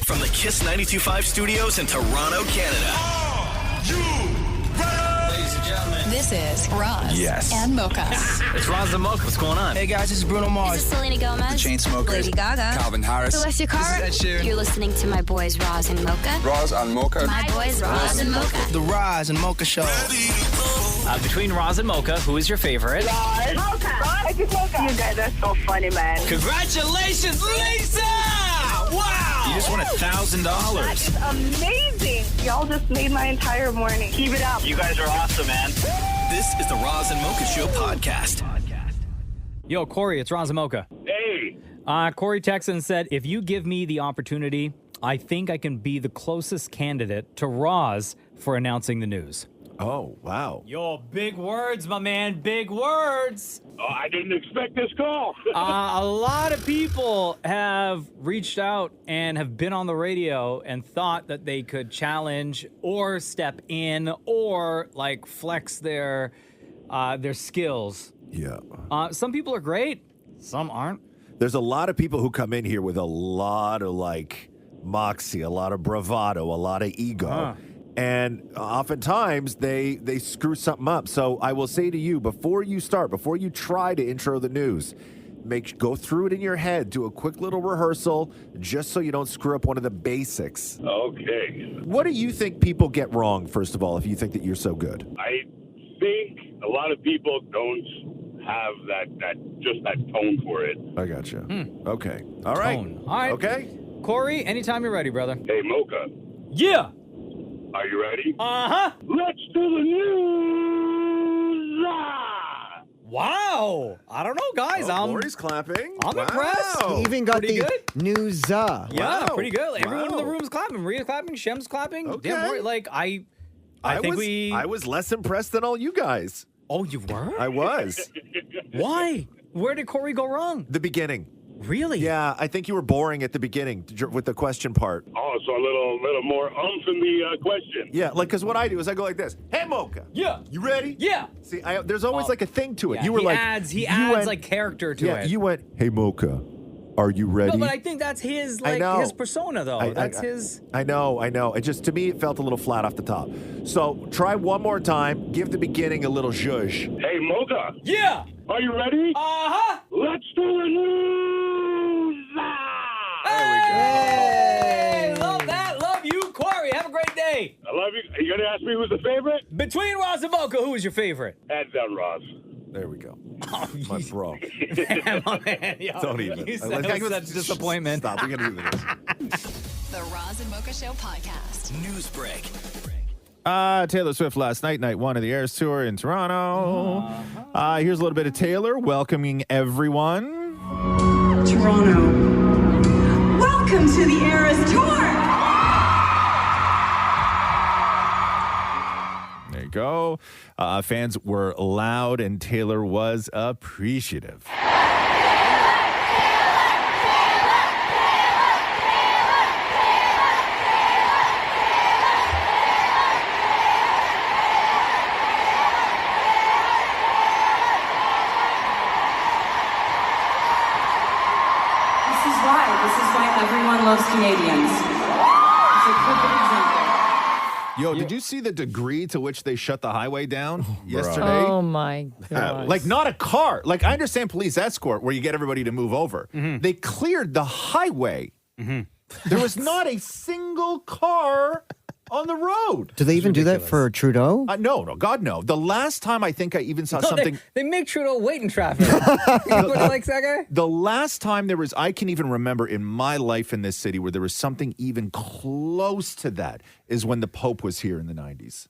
From the Kiss 92.5 studios in Toronto, Canada. Are you ready? Ladies and gentlemen. This is Roz and Mocha. It's Roz and Mocha. What's going on? Hey guys, this is Bruno Mars. This is Selena Gomez. The Chainsmokers. Lady Gaga. Calvin Harris. Celestia Cara. This is Ed Sheeran. You're listening to my boys Roz and Mocha. Roz and Mocha. My boys Roz and Mocha. The Roz and Mocha Show. Between Roz and Mocha, who is your favorite? Mocha. Roz and Mocha. You guys are so funny, man. Congratulations, Lisa! Wow! You just won $1,000. That is amazing. Y'all just made my entire morning. Keep it up. You guys are awesome, man. This is the Roz and Mocha Show podcast. Yo, Corey, it's Roz Mocha. Hey. Corey Texan said, if you give me the opportunity, I think I can be the closest candidate to Roz for announcing the news. Oh, wow. Yo, big words, my man, big words. Oh, I didn't expect this call. A lot of people have reached out and have been on the radio and thought that they could challenge or step in or like flex their skills. Yeah. Some people are great. Some aren't. There's a lot of people who come in here with a lot of like moxie, a lot of bravado, a lot of ego. And oftentimes they screw something up. So I will say to you, before you try to intro the news, go through it in your head, do a quick little rehearsal, just so you don't screw up one of the basics. Okay. What do you think people get wrong, first of all, if you think that you're so good? I think a lot of people don't have that tone for it. I gotcha. Okay. All right. Tone. All right. Okay. Corey, anytime you're ready, brother. Hey, Mocha. Yeah. Are you ready? Uh-huh. Let's do the news! Wow. I don't know, guys. Lori's clapping. I'm impressed. He even got Pretty the good. news. Yeah, Wow. pretty good. Everyone in the Wow. room's clapping. Maria's clapping. Shem's clapping. Okay. Damn, Maurie, like, I think I was less impressed than all you guys. Oh, you were? I was. Why? Where did Corey go wrong? The beginning. Really? Yeah, I think you were boring at the beginning with the question part. Oh, so a little more oomph in the question. Yeah, like, because what I do is I go like this. Hey, Mocha. Yeah. You ready? Yeah. See, there's always like a thing to it. Yeah, you were like... He adds like character to it. You went, hey, Mocha, are you ready? No, but I think that's his, I know. his persona, though. That's his... I know. It just, to me, it felt a little flat off the top. So try one more time. Give the beginning a little zhuzh. Hey, Mocha. Yeah. Are you ready? Uh-huh. Let's do the news! Hey! Love that. Love you, Corey. Have a great day. I love you. Are you going to ask me who's the favorite? Between Roz and Mocha, who is your favorite? Hands down, Roz. There we go. Oh, My bro. man, yo, Don't even. You said it was such disappointment. Stop. We got to do this. The Roz and Mocha Show podcast. News break. Taylor Swift last night one of the Eras Tour in Toronto. Here's a little bit of Taylor welcoming everyone. Toronto. Welcome to the Eras Tour. There you go. Fans were loud and Taylor was appreciative. This is why everyone loves Canadians. It's a perfect example. Yo, did you see the degree to which they shut the highway down yesterday? Oh, my God. Like, not a car. Like, I understand police escort where you get everybody to move over. Mm-hmm. They cleared the highway. There was not a single car on the road. Do they even do that for Trudeau? No, God, no. The last time I think I even saw something... They make Trudeau wait in traffic. What likes that guy? The last time I can even remember in my life in this city where there was something even close to that is when the Pope was here in the 90s.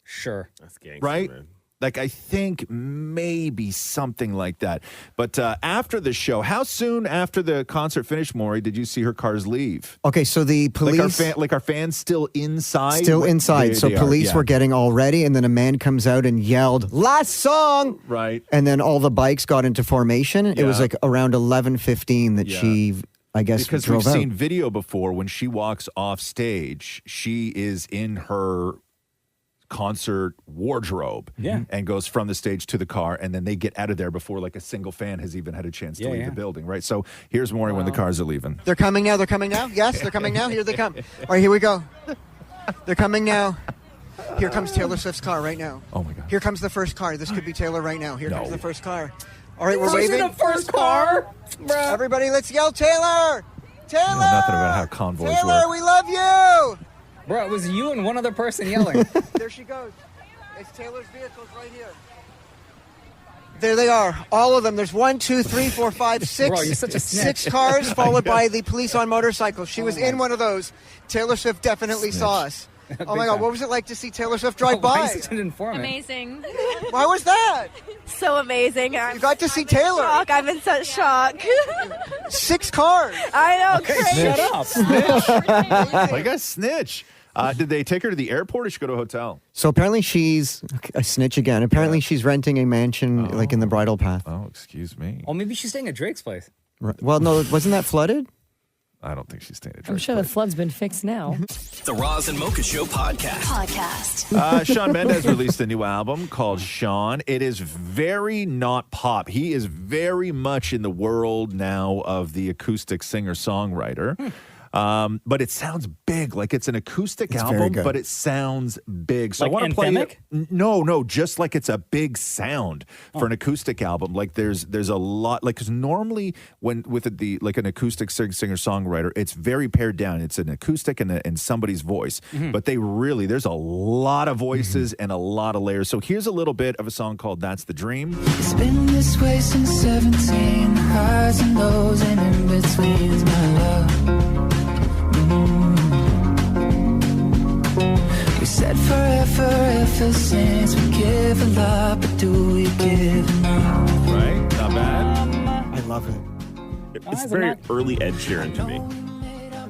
Sure. That's gangster, Right? man. Like, I think maybe something like that. But after the show, how soon after the concert finished, Maurie, did you see her cars leave? Okay, so the police... Like our fans still inside? Still inside. So police were getting all ready, and then a man comes out and yelled, "Last song!" Right. And then all the bikes got into formation. It was Yeah. like around 11:15 that she, I guess, Because drove we've out. seen video before when she walks off stage, she is in her concert wardrobe. Yeah. And goes from the stage to the car, and then they get out of there before like a single fan has even had a chance to leave the building, right? So here's Maurie when the cars are leaving. They're coming now. They're coming now. Yes, they're coming now. Here they come. All right, here we go. They're coming now. Here comes Taylor Swift's car right now. Oh, my God. Here comes the first car. This could be Taylor right now. Here comes the first car. All right, we're This waving. is the first car? Everybody, let's yell Taylor! Taylor! You know nothing about how convoys Taylor, work. we love you! Bro, it was you and one other person yelling. There she goes. It's Taylor's vehicles right here. There they are, all of them. There's 1, 2, 3, 4, 5, 6. Bro, you're such a snitch. 6 cars, followed by the police on motorcycles. She was in one of those. Taylor Swift definitely saw us. Oh my God, what was it like to see Taylor Swift drive Why by? are you such an informant? Amazing. Why was that? So amazing. You got to see Taylor. I'm in such shock. 6 cars. I know, Okay, crazy. shut up. Like a snitch. Did they take her to the airport or she go to a hotel? So apparently she's a snitch again. Apparently she's renting a mansion like in the bridle path. Oh, excuse me. Oh, maybe she's staying at Drake's place. Well, no, wasn't that flooded? I don't think she's staying at I'm Drake's sure the place. flood's been fixed now. The Roz and Mocha Show podcast. Shawn Mendes released a new album called Shawn. It is very not pop. He is very much in the world now of the acoustic singer-songwriter. But it sounds big, like it's an acoustic It's very album, good. but it sounds big. So Like I want to play anthemic? it. No, just like it's a big sound for an acoustic album. Like there's a lot, like because normally when with the like an acoustic singer songwriter, it's very pared down. It's an acoustic and somebody's voice, but there's a lot of voices and a lot of layers. So here's a little bit of a song called "That's the Dream." It's been this way since 17, highs and lows and in betweens, my love. We said forever ever since. We give a lot, but do we give enough? Right? Not bad. I love it. It's very early Ed Sheeran to me.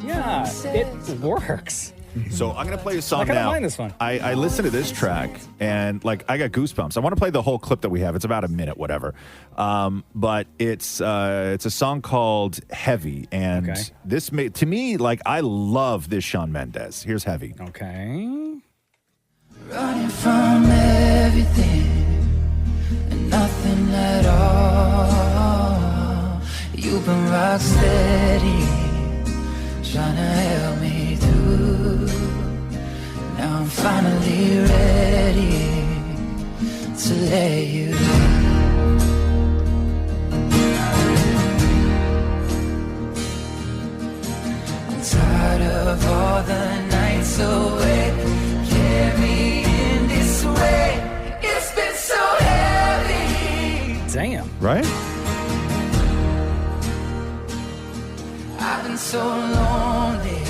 Yeah, it works. So I'm going to play a song I kinda now. mind this one. I listened to this track and like I got goosebumps. I want to play the whole clip that we have. It's about a minute, whatever. But it's a song called "Heavy," and this made to me like I love this Shawn Mendes. Here's "Heavy." Okay. Running from everything and nothing at all. You've been rock steady, trying to help me through. Now I'm finally ready to let you go. I'm tired of all the nights awake. Carry in this way. It's been so heavy. Damn. Right? I've been so lonely,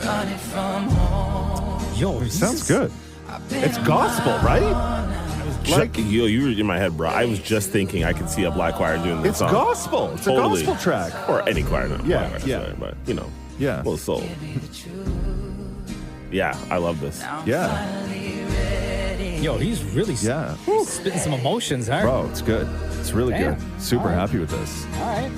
running from home. Yo, It sounds good. It's gospel, right? Like you were in my head, bro. I was just thinking I could see a black choir doing this It's song. gospel. It's a gospel track. Or any choir, not Yeah, black choir, yeah. sorry, but you know, Yeah. well, soul. Yeah, I love this. Yeah. Yo, he's really spitting some emotions, huh? Bro, it's good. It's really Damn. good. Super All right. happy with this. All right.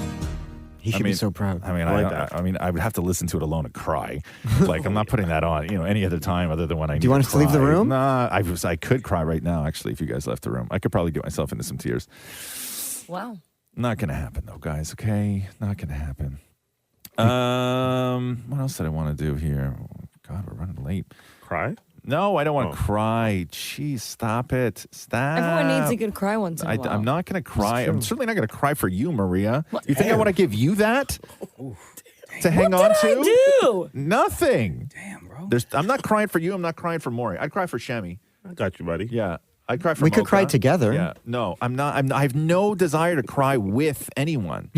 He should be so proud. I mean, I like that. I mean, I would have to listen to it alone and cry. Like, I'm not putting that on, any other time other than when I. Do you want us to leave the room? Nah, I could cry right now. Actually, if you guys left the room, I could probably get myself into some tears. Wow. Not gonna happen though, guys. Okay, not gonna happen. What else did I want to do here? God, we're running late. Cry? No, I don't want to cry. Jeez, stop it. Stop. Everyone needs a good cry once in a while. I'm not going to cry. I'm certainly not going to cry for you, Maria. What? You think I want to give you that to hang What on did to? I do? Nothing. Damn, bro. I'm not crying for you. I'm not crying for Maurie. I'd cry for Shami. I got you, buddy. Yeah. I'd cry for We could Mocha. cry together. Yeah. No, I'm not. I have no desire to cry with anyone.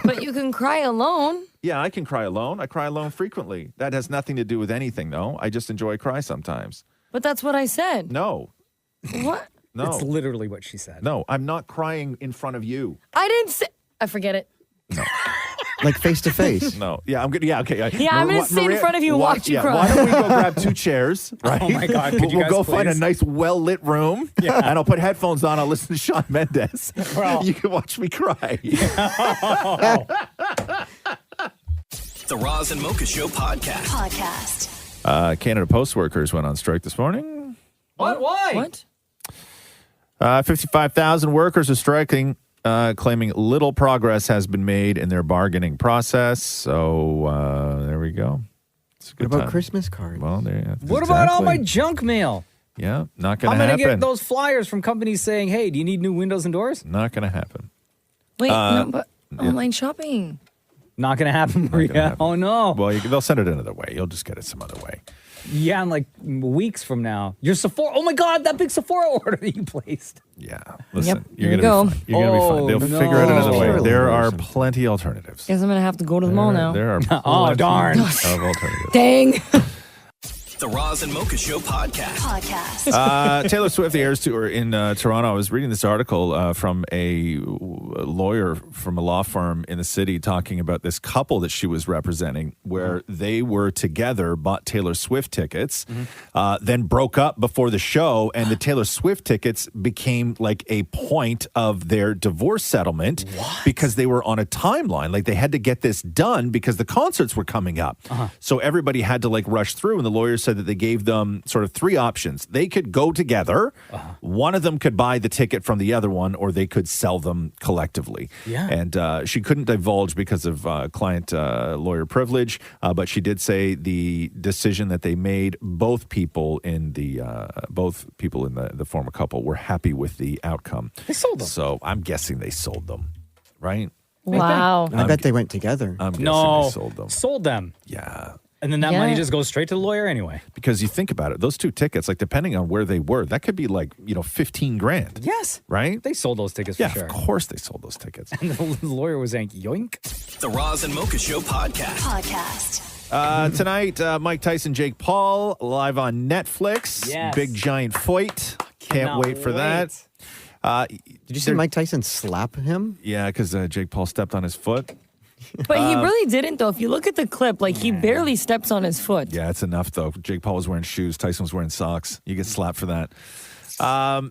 But you can cry alone. Yeah, I can cry alone. I cry alone frequently. That has nothing to do with anything, though. I just enjoy cry sometimes. But that's what I said. No. What? No. It's literally what she said. No, I'm not crying in front of you. I didn't say. I forget it. Like face to face. No. Yeah, I'm good. Yeah, okay. Yeah, I'm gonna sit in front of you and watch you cry. Why don't we go grab 2 chairs, right? Oh my God, could you We'll guys go find a please? nice, well-lit room, and I'll put headphones on. I'll listen to Shawn Mendes. Bro. You can watch me cry. The Roz and Mocha Show podcast. Canada Post workers went on strike this morning. What? Why? What? 55,000 workers are striking, claiming little progress has been made in their bargaining process. So there we go. It's a good What about time. Christmas cards? Well, there. What about all my junk mail? Yeah, not going I'm to going happen. to get those flyers from companies saying, hey, do you need new windows and doors? Not going to happen. Wait, no, but online shopping. Not going to happen, Maria. Oh, no. Well, they'll send it another way. You'll just get it some other way. Yeah, in like weeks from now. Your Sephora. Oh, my God, that big Sephora order that you placed. Yeah. Listen, Yep, you're here we going go. to be fine. You're going to be fine. They'll figure out another way. There are plenty alternatives. Guess I'm going to have to go to the mall now. There are plenty Oh, darn. of alternatives. Dang. The Roz and Mocha Show podcast. Taylor Swift, the Eras Tour in Toronto. I was reading this article from a lawyer from a law firm in the city talking about this couple that she was representing where they were together, bought Taylor Swift tickets, then broke up before the show, and the Taylor Swift tickets became like a point of their divorce settlement because they were on a timeline. Like they had to get this done because the concerts were coming up. So everybody had to like rush through, and the lawyer said that they gave them sort of three options. They could go together. One of them could buy the ticket from the other one, or they could sell them collectively. Yeah. And she couldn't divulge because of client lawyer privilege, but she did say the decision that they made, both people in the former couple were happy with the outcome. They sold them. So I'm guessing they sold them, right? Wow. I bet they went together. I'm guessing No. they sold them. Sold them. Yeah. And then that Yeah. money just goes straight to the lawyer anyway. Because you think about it, those two tickets, like depending on where they were, that could be like, 15 grand. Yes. Right? They sold those tickets Yeah, for sure. of course they sold those tickets. And the lawyer was saying, yoink. The Roz and Mocha Show podcast. Tonight, Mike Tyson, Jake Paul, live on Netflix. Yes. Big giant fight. Can't Cannot wait for that. Did you see Mike Tyson slap him? Yeah, because Jake Paul stepped on his foot. But he really didn't, though. If you look at the clip, like he barely steps on his foot. Yeah, it's enough, though. Jake Paul was wearing shoes. Tyson was wearing socks. You get slapped for that.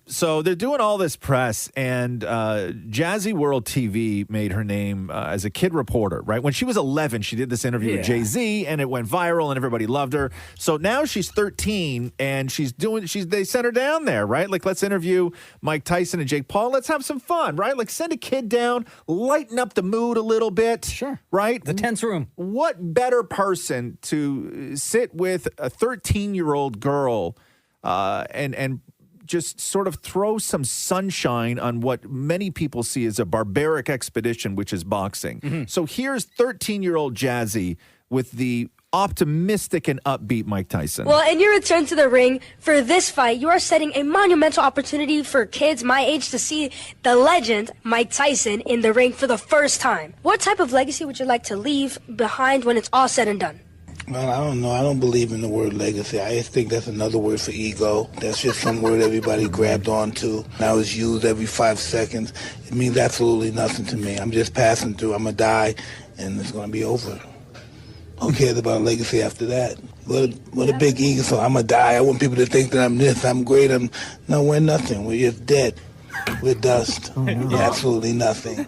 So they're doing all this press, and Jazzy World TV made her name as a kid reporter, right? When she was 11, she did this interview with Jay-Z, and it went viral, and everybody loved her. So now she's 13, and they sent her down there, right? Like, let's interview Mike Tyson and Jake Paul. Let's have some fun, right? Like, send a kid down, lighten up the mood a little bit. Sure. Right? The tense room. What better person to sit with a 13-year-old girl and just sort of throw some sunshine on what many people see as a barbaric expedition, which is boxing. So here's 13-year-old Jazzy with the optimistic and upbeat Mike Tyson. Well, in your return to the ring for this fight, you are setting a monumental opportunity for kids my age to see the legend Mike Tyson in the ring for the first time. What type of legacy would you like to leave behind when it's all said and done? Well, I don't know. I don't believe in the word legacy. I just think that's another word for ego. That's just some word everybody grabbed onto. Now it's used every 5 seconds. It means absolutely nothing to me. I'm just passing through. I'm going to die, and it's going to be over. Who cares about legacy after that? What a big ego. So I'm going to die. I want people to think that I'm this, I'm great. No, we're nothing. We're just dead. We're dust. We're absolutely nothing.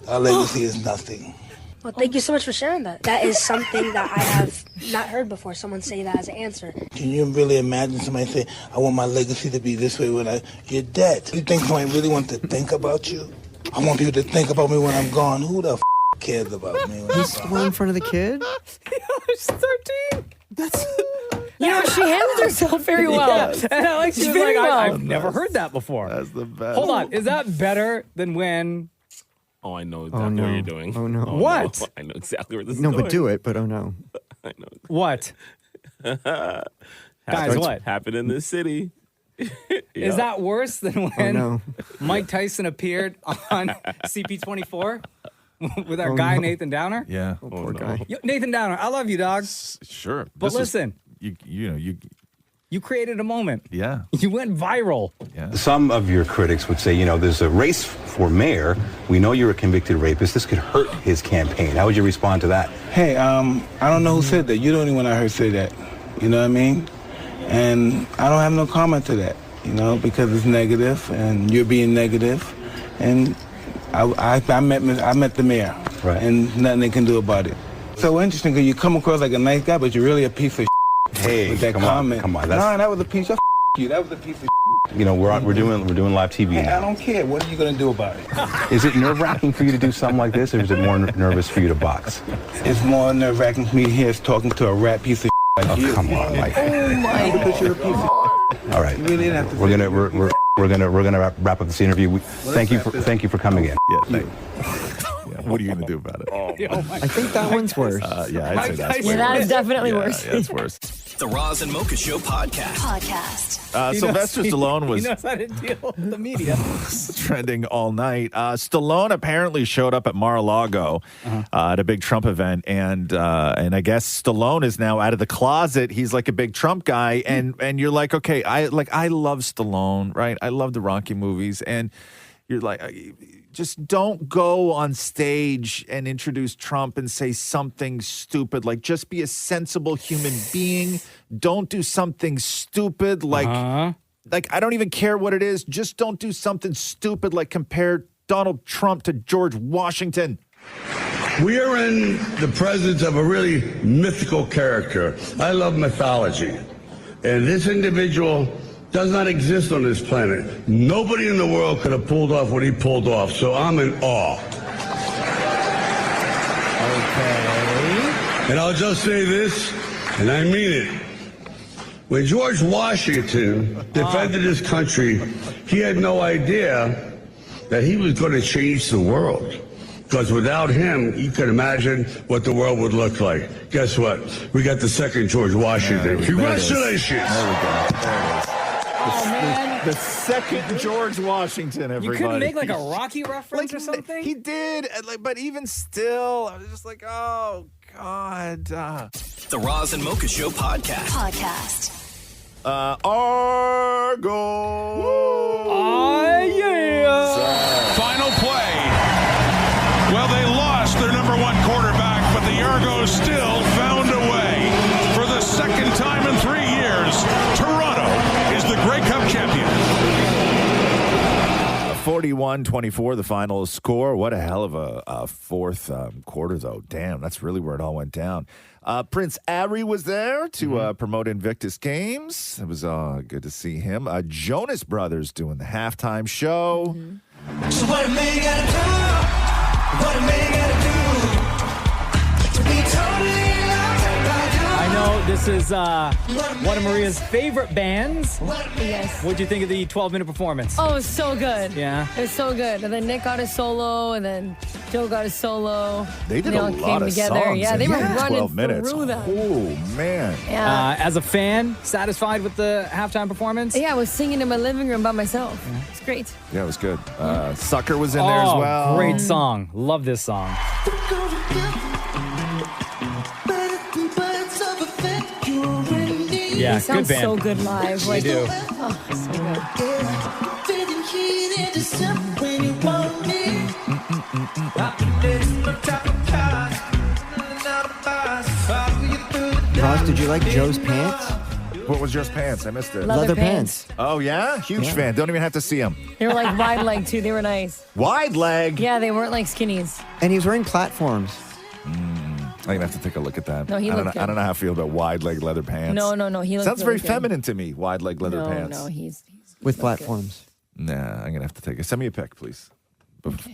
Our legacy is nothing. Well, thank you so much for sharing that. That is something that I have not heard before, someone say that as an answer. Can you really imagine somebody say, I want my legacy to be this way when you're dead? You think somebody really wants to think about you? I want people to think about me when I'm gone. Who the cares about me? He swore in front of the kid? She's 13. That's... You know, she handled herself very well. Yeah. And I like she's Very like, well. I've never heard that before. That's the best. Hold on. Is that better than when... Oh, I know exactly what you're doing. Oh, no. What? No. I know exactly where this is No, going. but do it, but oh no. I know. What? Guys, what? Happened in this city. Is that worse than when no. Mike Tyson appeared on CP24 with our guy Nathan Downer? Yeah. Oh, poor guy. Yo, Nathan Downer, I love you, dog. Sure. But listen. You created a moment. Yeah. You went viral. Yeah. Some of your critics would say, there's a race for mayor. We know you're a convicted rapist. This could hurt his campaign. How would you respond to that? Hey, I don't know who said that. You're the only one I heard say that. You know what I mean? And I don't have no comment to that, because it's negative and you're being negative. And I met the mayor. Right. And nothing they can do about it. So interesting because you come across like a nice guy, but you're really a piece of Hey, with that come comment. on. That was a piece of you. That was a piece of You know, we're doing live TV Hey, now. I don't care. What are you going to do about it? Is it nerve-wracking for you to do something like this, or is it more nervous for you to box? It's more nerve-wracking for me here talking to a rat piece of like you. Come on, Mike. Oh my Because you're a piece of All right. You really didn't have to We're gonna wrap up this interview. Thank you for coming in. Yeah, thank you. What are you going to do about it? I think that one's worse. Yeah, I'd say that's Yeah, worse. that is definitely worse. Yeah, it's worse. The Roz and Mocha Show podcast. Sylvester Stallone was He knows how to deal with the media. trending all night. Stallone apparently showed up at Mar-a-Lago at a big Trump event, and I guess Stallone is now out of the closet. He's like a big Trump guy, and you're like, okay, I love Stallone, right? I love the Rocky movies, and you're like, just don't go on stage and introduce Trump and say something stupid. Like, just be a sensible human being. Don't do something stupid like I don't even care what it is. Just don't do something stupid like compare Donald Trump to George Washington. We are in the presence of a really mythical character. I love mythology. And this individual does not exist on this planet. Nobody in the world could have pulled off what he pulled off, so I'm in awe. Okay. And I'll just say this, and I mean it. When George Washington defended his country, he had no idea that he was going to change the world. Because without him, you can imagine what the world would look like. Guess what? We got the second George Washington. Congratulations. There we go. The second George Washington, everybody. You couldn't make like a Rocky reference or something? He did, but even still, I was just like, oh, God. The Roz and Mocha Show podcast. Argos. Yeah. Final play. Well, they lost their number one quarterback, but the Argos still found a way. For the second time in 3 years, Toronto is the Grey Cup champion. 41-24, the final score. What a hell of a fourth quarter, though. Damn, that's really where it all went down. Prince Ari was there to promote Invictus Games. It was good to see him. Jonas Brothers doing the halftime show. So what a man gotta do? What a man gotta do to be totally loved by you? I know this is one of Maria's favorite bands. Yes. What'd you think of the 12-minute performance? Oh, it was so good. Yeah. It was so good. And then Nick got a solo, and then Joe got a solo. They did they a all lot came of together. songs. Yeah, they in were running 12 minutes. through them. Oh, man. Yeah. As a fan, satisfied with the halftime performance? Yeah, I was singing in my living room by myself. It's great. Yeah, it was good. Sucker was in there as well. Great song. Love this song. Yeah, They sound good band. so good live. They do. Oh, so good. Roz, did you like Joe's pants? What was Joe's pants? I missed it. Leather pants. Oh, yeah? Huge Yeah. fan. Don't even have to see him. They were like wide leg too. They were nice. Wide leg. Yeah, they weren't like skinnies. And he was wearing platforms. I'm going to have to take a look at that. No, he I don't looked know, I good. don't know how I feel about wide leg leather pants. No. He looked Sounds very really good. feminine to me, wide leg leather pants. No, he's With platforms. Nah, I'm going to have to take it. Send me a pic, please.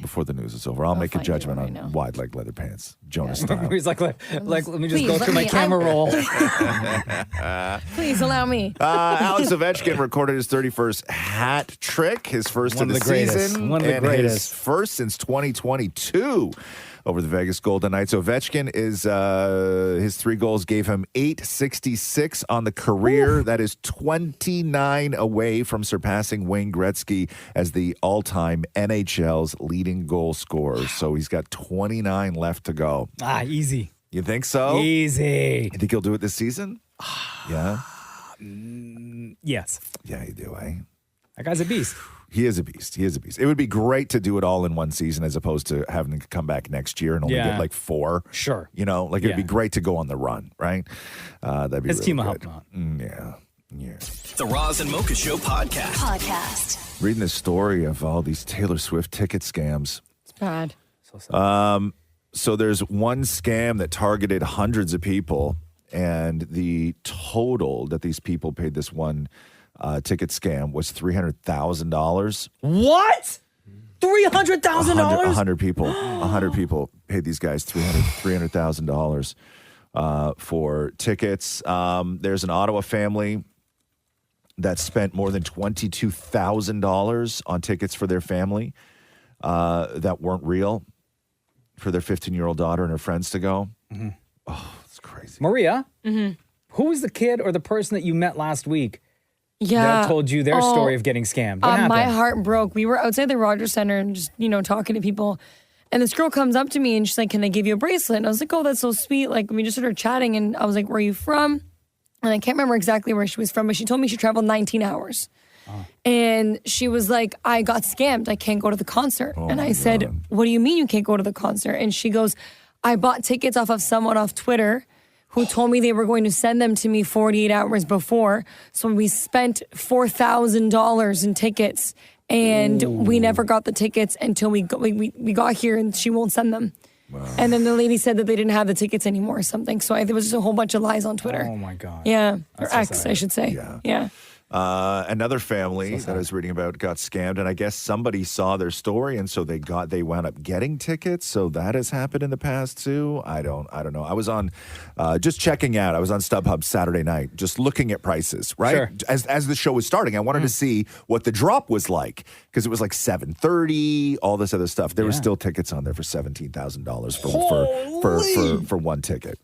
Before the news is over, I'll make a find you judgment right on now. wide leg leather pants, Jonas style. He's like, let me just Please, go let through my me- camera roll. Please allow me. Alex Ovechkin recorded his 31st hat trick, his first One of of the the greatest. season, One of the and his greatest. first since 2022 over the Vegas Golden Knights. Ovechkin is his 3 goals gave him 866 on the career. Ooh. That is 29 away from surpassing Wayne Gretzky as the all-time NHL's leading goal scorer. So he's got 29 left to go. Easy. You think so? Easy. You think he'll do it this season? Yeah. Yes. Yeah, you do, eh? That guy's a beast. He is a beast. He is a beast. It would be great to do it all in one season as opposed to having to come back next year and only get like 4. Sure. You know, like it'd be great to go on the run, right? That'd be His really team will good. help him out. Yeah. The Roz and Mocha Show podcast. Reading the story of all these Taylor Swift ticket scams. It's bad. So there's one scam that targeted hundreds of people, and the total that these people paid this one ticket scam was $300,000. What? $300,000? 100 people paid these guys $300,000 for tickets. There's an Ottawa family that spent more than $22,000 on tickets for their family that weren't real, for their 15-year-old daughter and her friends to go. Mm-hmm. Oh, it's crazy. Maria, who was the kid or the person that you met last week Yeah. that told you their story of getting scammed? What happened? My heart broke. We were outside the Rogers Center and just, talking to people. And this girl comes up to me and she's like, "Can I give you a bracelet?" And I was like, "Oh, that's so sweet." Like, we just started chatting and I was like, "Where are you from?" And I can't remember exactly where she was from, but she told me she traveled 19 hours. And she was like, "I got scammed. I can't go to the concert." And I said, "What do you mean you can't go to the concert?" And she goes, "I bought tickets off of someone off Twitter who told me they were going to send them to me 48 hours before. So we spent $4,000 in tickets and we never got the tickets until we got here and she won't send them." Wow. And then the lady said that they didn't have the tickets anymore or something. So there was just a whole bunch of lies on Twitter. Oh my God. Yeah. That's Or X, I should say. Yeah. Another family that I was reading about got scammed, and I guess somebody saw their story, and so they wound up getting tickets. So that has happened in the past too. I don't know. I was on just checking out. I was on StubHub Saturday night, just looking at prices. Right Sure. as the show was starting, I wanted to see what the drop was like because it was like $730, all this other stuff. There were still tickets on there for $17,000 for one ticket.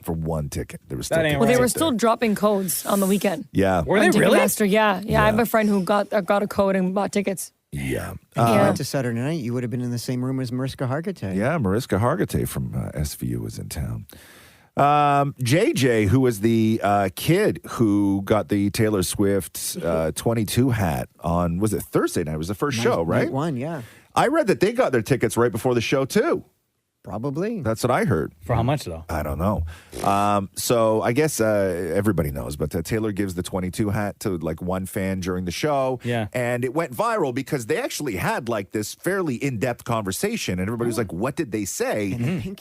For one ticket, there was still That ain't Well, they tickets were up still there. dropping codes on the weekend. Yeah. Were they really? Ticketmaster, yeah. I have a friend who got a code and bought tickets. Yeah. If you went to Saturday night, you would have been in the same room as Mariska Hargitay. Yeah, Mariska Hargitay from SVU was in town. JJ, who was the kid who got the Taylor Swift 22 hat on, was it Thursday night? It was the first show, right? Night one, yeah. I read that they got their tickets right before the show, too. Probably. That's what I heard. For how much, though? I don't know. So I guess everybody knows, but Taylor gives the 22 hat to like one fan during the show. Yeah. And it went viral because they actually had like this fairly in-depth conversation, and everybody was like, "What did they say?"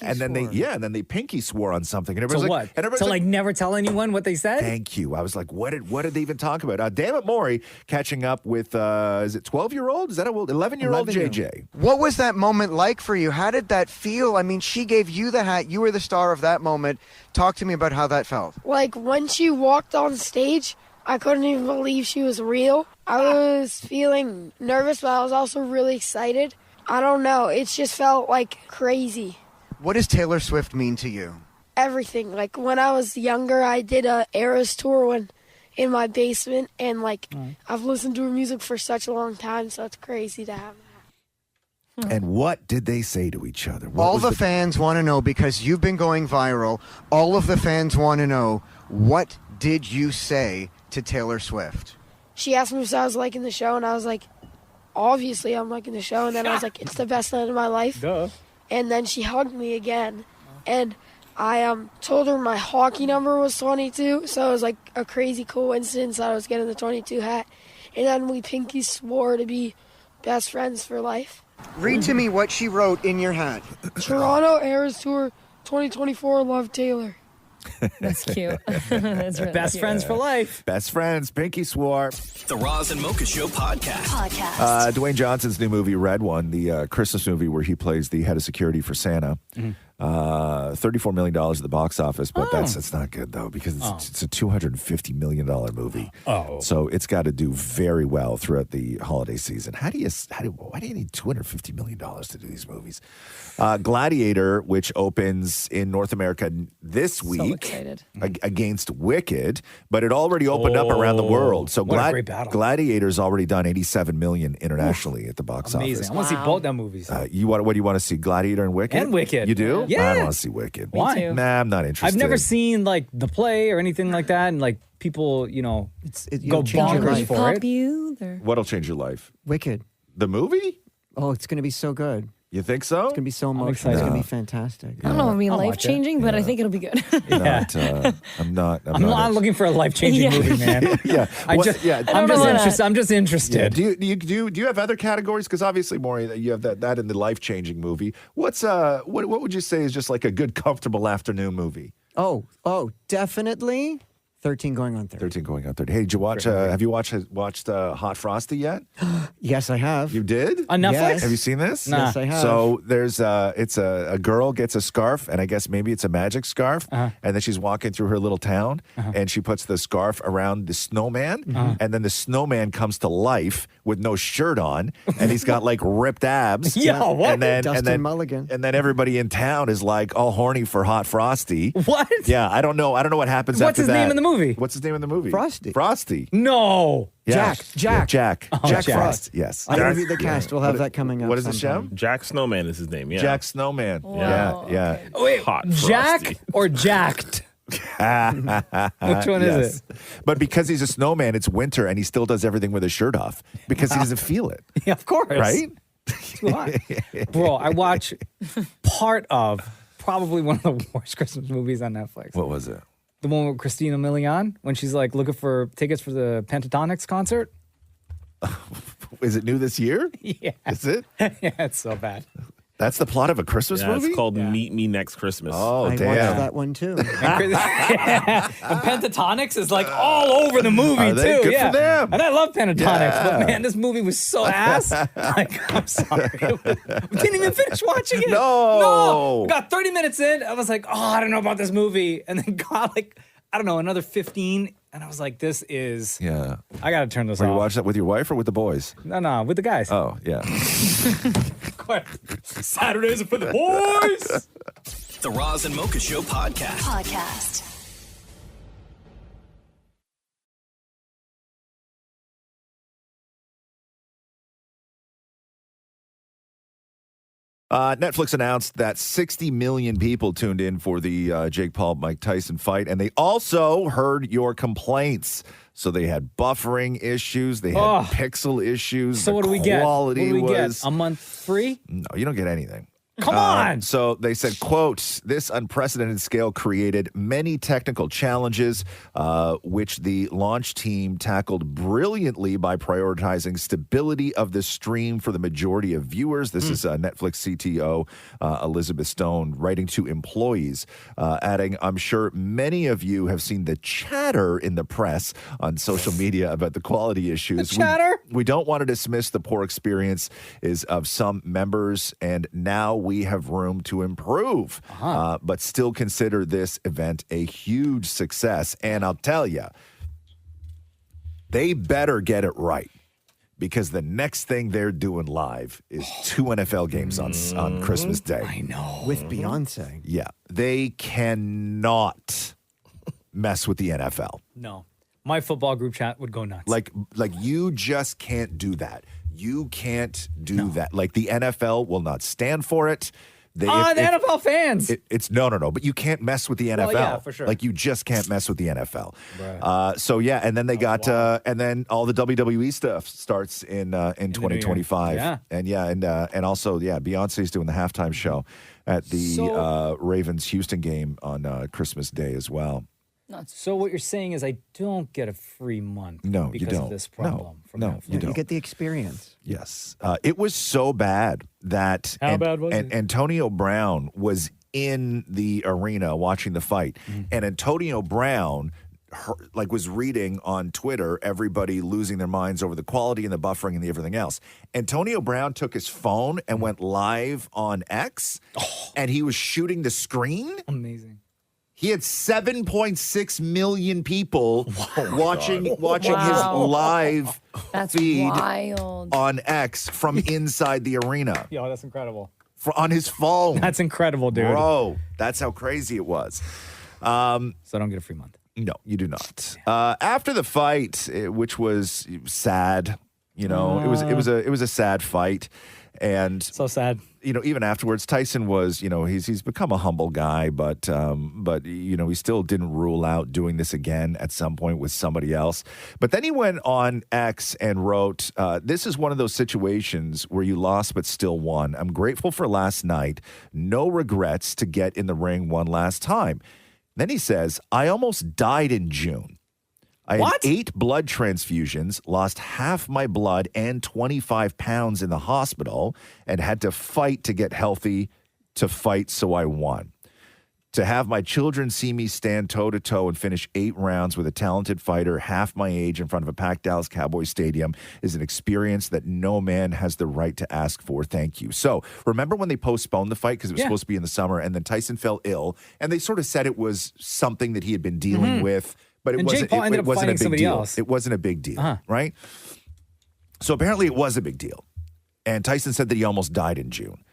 And then they pinky swore on something. And So everybody's what? like, and everybody's To like, never tell anyone what they said? "Thank you." I was like, "What did they even talk about?" Damn it, Maury, catching up with is it 12-year-old? Is that 11-year-old JJ? What was that moment like for you? How did that feel? I mean, she gave you the hat. You were the star of that moment. Talk to me about how that felt. Like, when she walked on stage, I couldn't even believe she was real. I was feeling nervous, but I was also really excited. I don't know. It just felt like crazy. What does Taylor Swift mean to you? Everything. Like, when I was younger, I did a Eras tour in my basement, and, I've listened to her music for such a long time, so it's crazy to have that. And what did they say to each other? All the fans want to know, because you've been going viral, all of the fans want to know, what did you say to Taylor Swift? She asked me if I was liking the show, and I was like, obviously I'm liking the show. And then I was like, it's the best night of my life. Duh. And then she hugged me again. And I told her my hockey number was 22, so it was like a crazy coincidence that I was getting the 22 hat. And then we pinky swore to be best friends for life. Read to me what she wrote in your hat. Toronto Eras Tour 2024, love Taylor. That's cute. That's really Best cute. friends for life. Best friends, pinky swore. The Roz and Mocha Show podcast. Dwayne Johnson's new movie, Red One, the Christmas movie where he plays the head of security for Santa. $34 million at the box office, but it's not good though because it's a $250 million movie. So it's got to do very well throughout the holiday season. Why do you need $250 million to do these movies? Gladiator, which opens in North America this week against Wicked, but it already opened up around the world. So what a great battle. Gladiator's already done $87 million internationally at the box Amazing. office. I want to see both them movies. What do you want to see? Gladiator and Wicked? And Wicked. You do? Yeah. I don't want to see Wicked. Why? too. Nah, I'm not interested. I've never seen like the play or anything like that, and like people, go bonkers for it. Popular. What'll change your life? Wicked. The movie? Oh, it's going to be so good. You think so? It's going to be so emotional. It's going to be fantastic. I don't know if it'll be I'll watch life changing, but I think it'll be good. I'm not looking for a life changing movie, man. Yeah. I'm just interested. Yeah. Do you have other categories? Because obviously, Maury, you have that in the life changing movie. What would you say is just like a good, comfortable afternoon movie? Oh, definitely. 13 going on 30. 13 going on 30. Hey, did you watch? Have you watched Hot Frosty yet? Yes, I have. You did? On Netflix? Yes. Have you seen this? Nah. Yes, I have. So there's it's a girl gets a scarf, and I guess maybe it's a magic scarf, and then she's walking through her little town, and she puts the scarf around the snowman, and then the snowman comes to life with no shirt on, and he's got like ripped abs. Yeah, what? And then Dustin Mulligan. And then everybody in town is like all horny for Hot Frosty. What? Yeah, I don't know what happens What's after his that. name in the movie? What's his name in the movie? Frosty. Frosty. No. Yeah. Jack. Jack Jack Frost. Yes. I interviewed the cast. We'll have that coming up. What is it, sometime. Shem? Jack Snowman is his name. Yeah. Jack Snowman. Wow. Yeah. Oh, wait, Hot Jack Frosty. or Jacked? Which one is it? But because he's a snowman, it's winter, and he still does everything with his shirt off because he doesn't feel it. Yeah, of course. Right? Too hot. Bro, I watch part of probably one of the worst Christmas movies on Netflix. What was it? The one with Christina Milian when she's like looking for tickets for the Pentatonics concert. Is it new this year? Yeah. Is it? Yeah, it's so bad. That's the plot of a Christmas Yeah, movie? it's called Meet Me Next Christmas. Oh, I watched damn. that one too. And Pentatonics is like all over the movie Are they? too. Good yeah. for them. And I love Pentatonics, Yeah. but man, this movie was so ass. Like, I'm sorry. I didn't even finish watching it. No. Got 30 minutes in. I was like, oh, I don't know about this movie. And then got like, I don't know, another 15. And I was like, this is, Yeah. I got to turn this Were you off. watching that with your wife or with the boys? No, with the guys. Oh, yeah. Saturdays are for the boys. The Roz and Mocha Show podcast. Netflix announced that 60 million people tuned in for the Jake Paul-Mike Tyson fight, and they also heard your complaints. So they had buffering issues, they had pixel issues. So the what do we get? What quality do we get? was A month free? No, you don't get anything. Come on. So they said, quote, this unprecedented scale created many technical challenges, which the launch team tackled brilliantly by prioritizing stability of the stream for the majority of viewers. This is Netflix CTO Elizabeth Stone writing to employees, adding, I'm sure many of you have seen the chatter in the press on social media about the quality issues. The chatter? We don't want to dismiss the poor experience of some members, and now we have room to improve, but still consider this event a huge success. And I'll tell you, they better get it right, because the next thing they're doing live is 2 NFL games on Christmas Day. I know. With Beyonce. Yeah. They cannot mess with the NFL. No. My football group chat would go nuts. Like you just can't do that. You can't do that. Like the NFL will not stand for it. The NFL fans. It's no. But you can't mess with the NFL. Well, yeah, for sure. Like you just can't mess with the NFL. Right. So yeah, and then they got and then all the WWE stuff starts in 2025. Yeah. And also Beyonce's doing the halftime show at the Ravens Houston game on Christmas Day as well. So what you're saying is I don't get a free month No, because you don't. of this problem. No, you don't. You get the experience. Yes. It was so bad that How bad was it? Antonio Brown was in the arena watching the fight. And Antonio Brown was reading on Twitter everybody losing their minds over the quality and the buffering and the everything else. Antonio Brown took his phone and went live on X, and he was shooting the screen. Amazing. He had 7.6 million people watching his live feed wild. on X from inside the arena. Yo, that's incredible. On his phone. That's incredible, dude. Bro, that's how crazy it was. So I don't get a free month. No, you do not. After the fight, which was sad, it was a sad fight. And so sad. Even afterwards, Tyson was, he's become a humble guy, but he still didn't rule out doing this again at some point with somebody else. But then he went on X and wrote, this is one of those situations where you lost but still won. I'm grateful for last night. No regrets to get in the ring one last time. Then he says, I almost died in June. I had 8 blood transfusions, lost half my blood and 25 pounds in the hospital, and had to fight to get healthy to fight, so I won. To have my children see me stand toe-to-toe and finish 8 rounds with a talented fighter half my age in front of a packed Dallas Cowboys stadium is an experience that no man has the right to ask for. Thank you. So, remember when they postponed the fight because it was supposed to be in the summer, and then Tyson fell ill, and they sort of said it was something that he had been dealing with, but it wasn't, it wasn't a big deal. It wasn't a big deal, right? So apparently it was a big deal. And Tyson said that he almost died in June.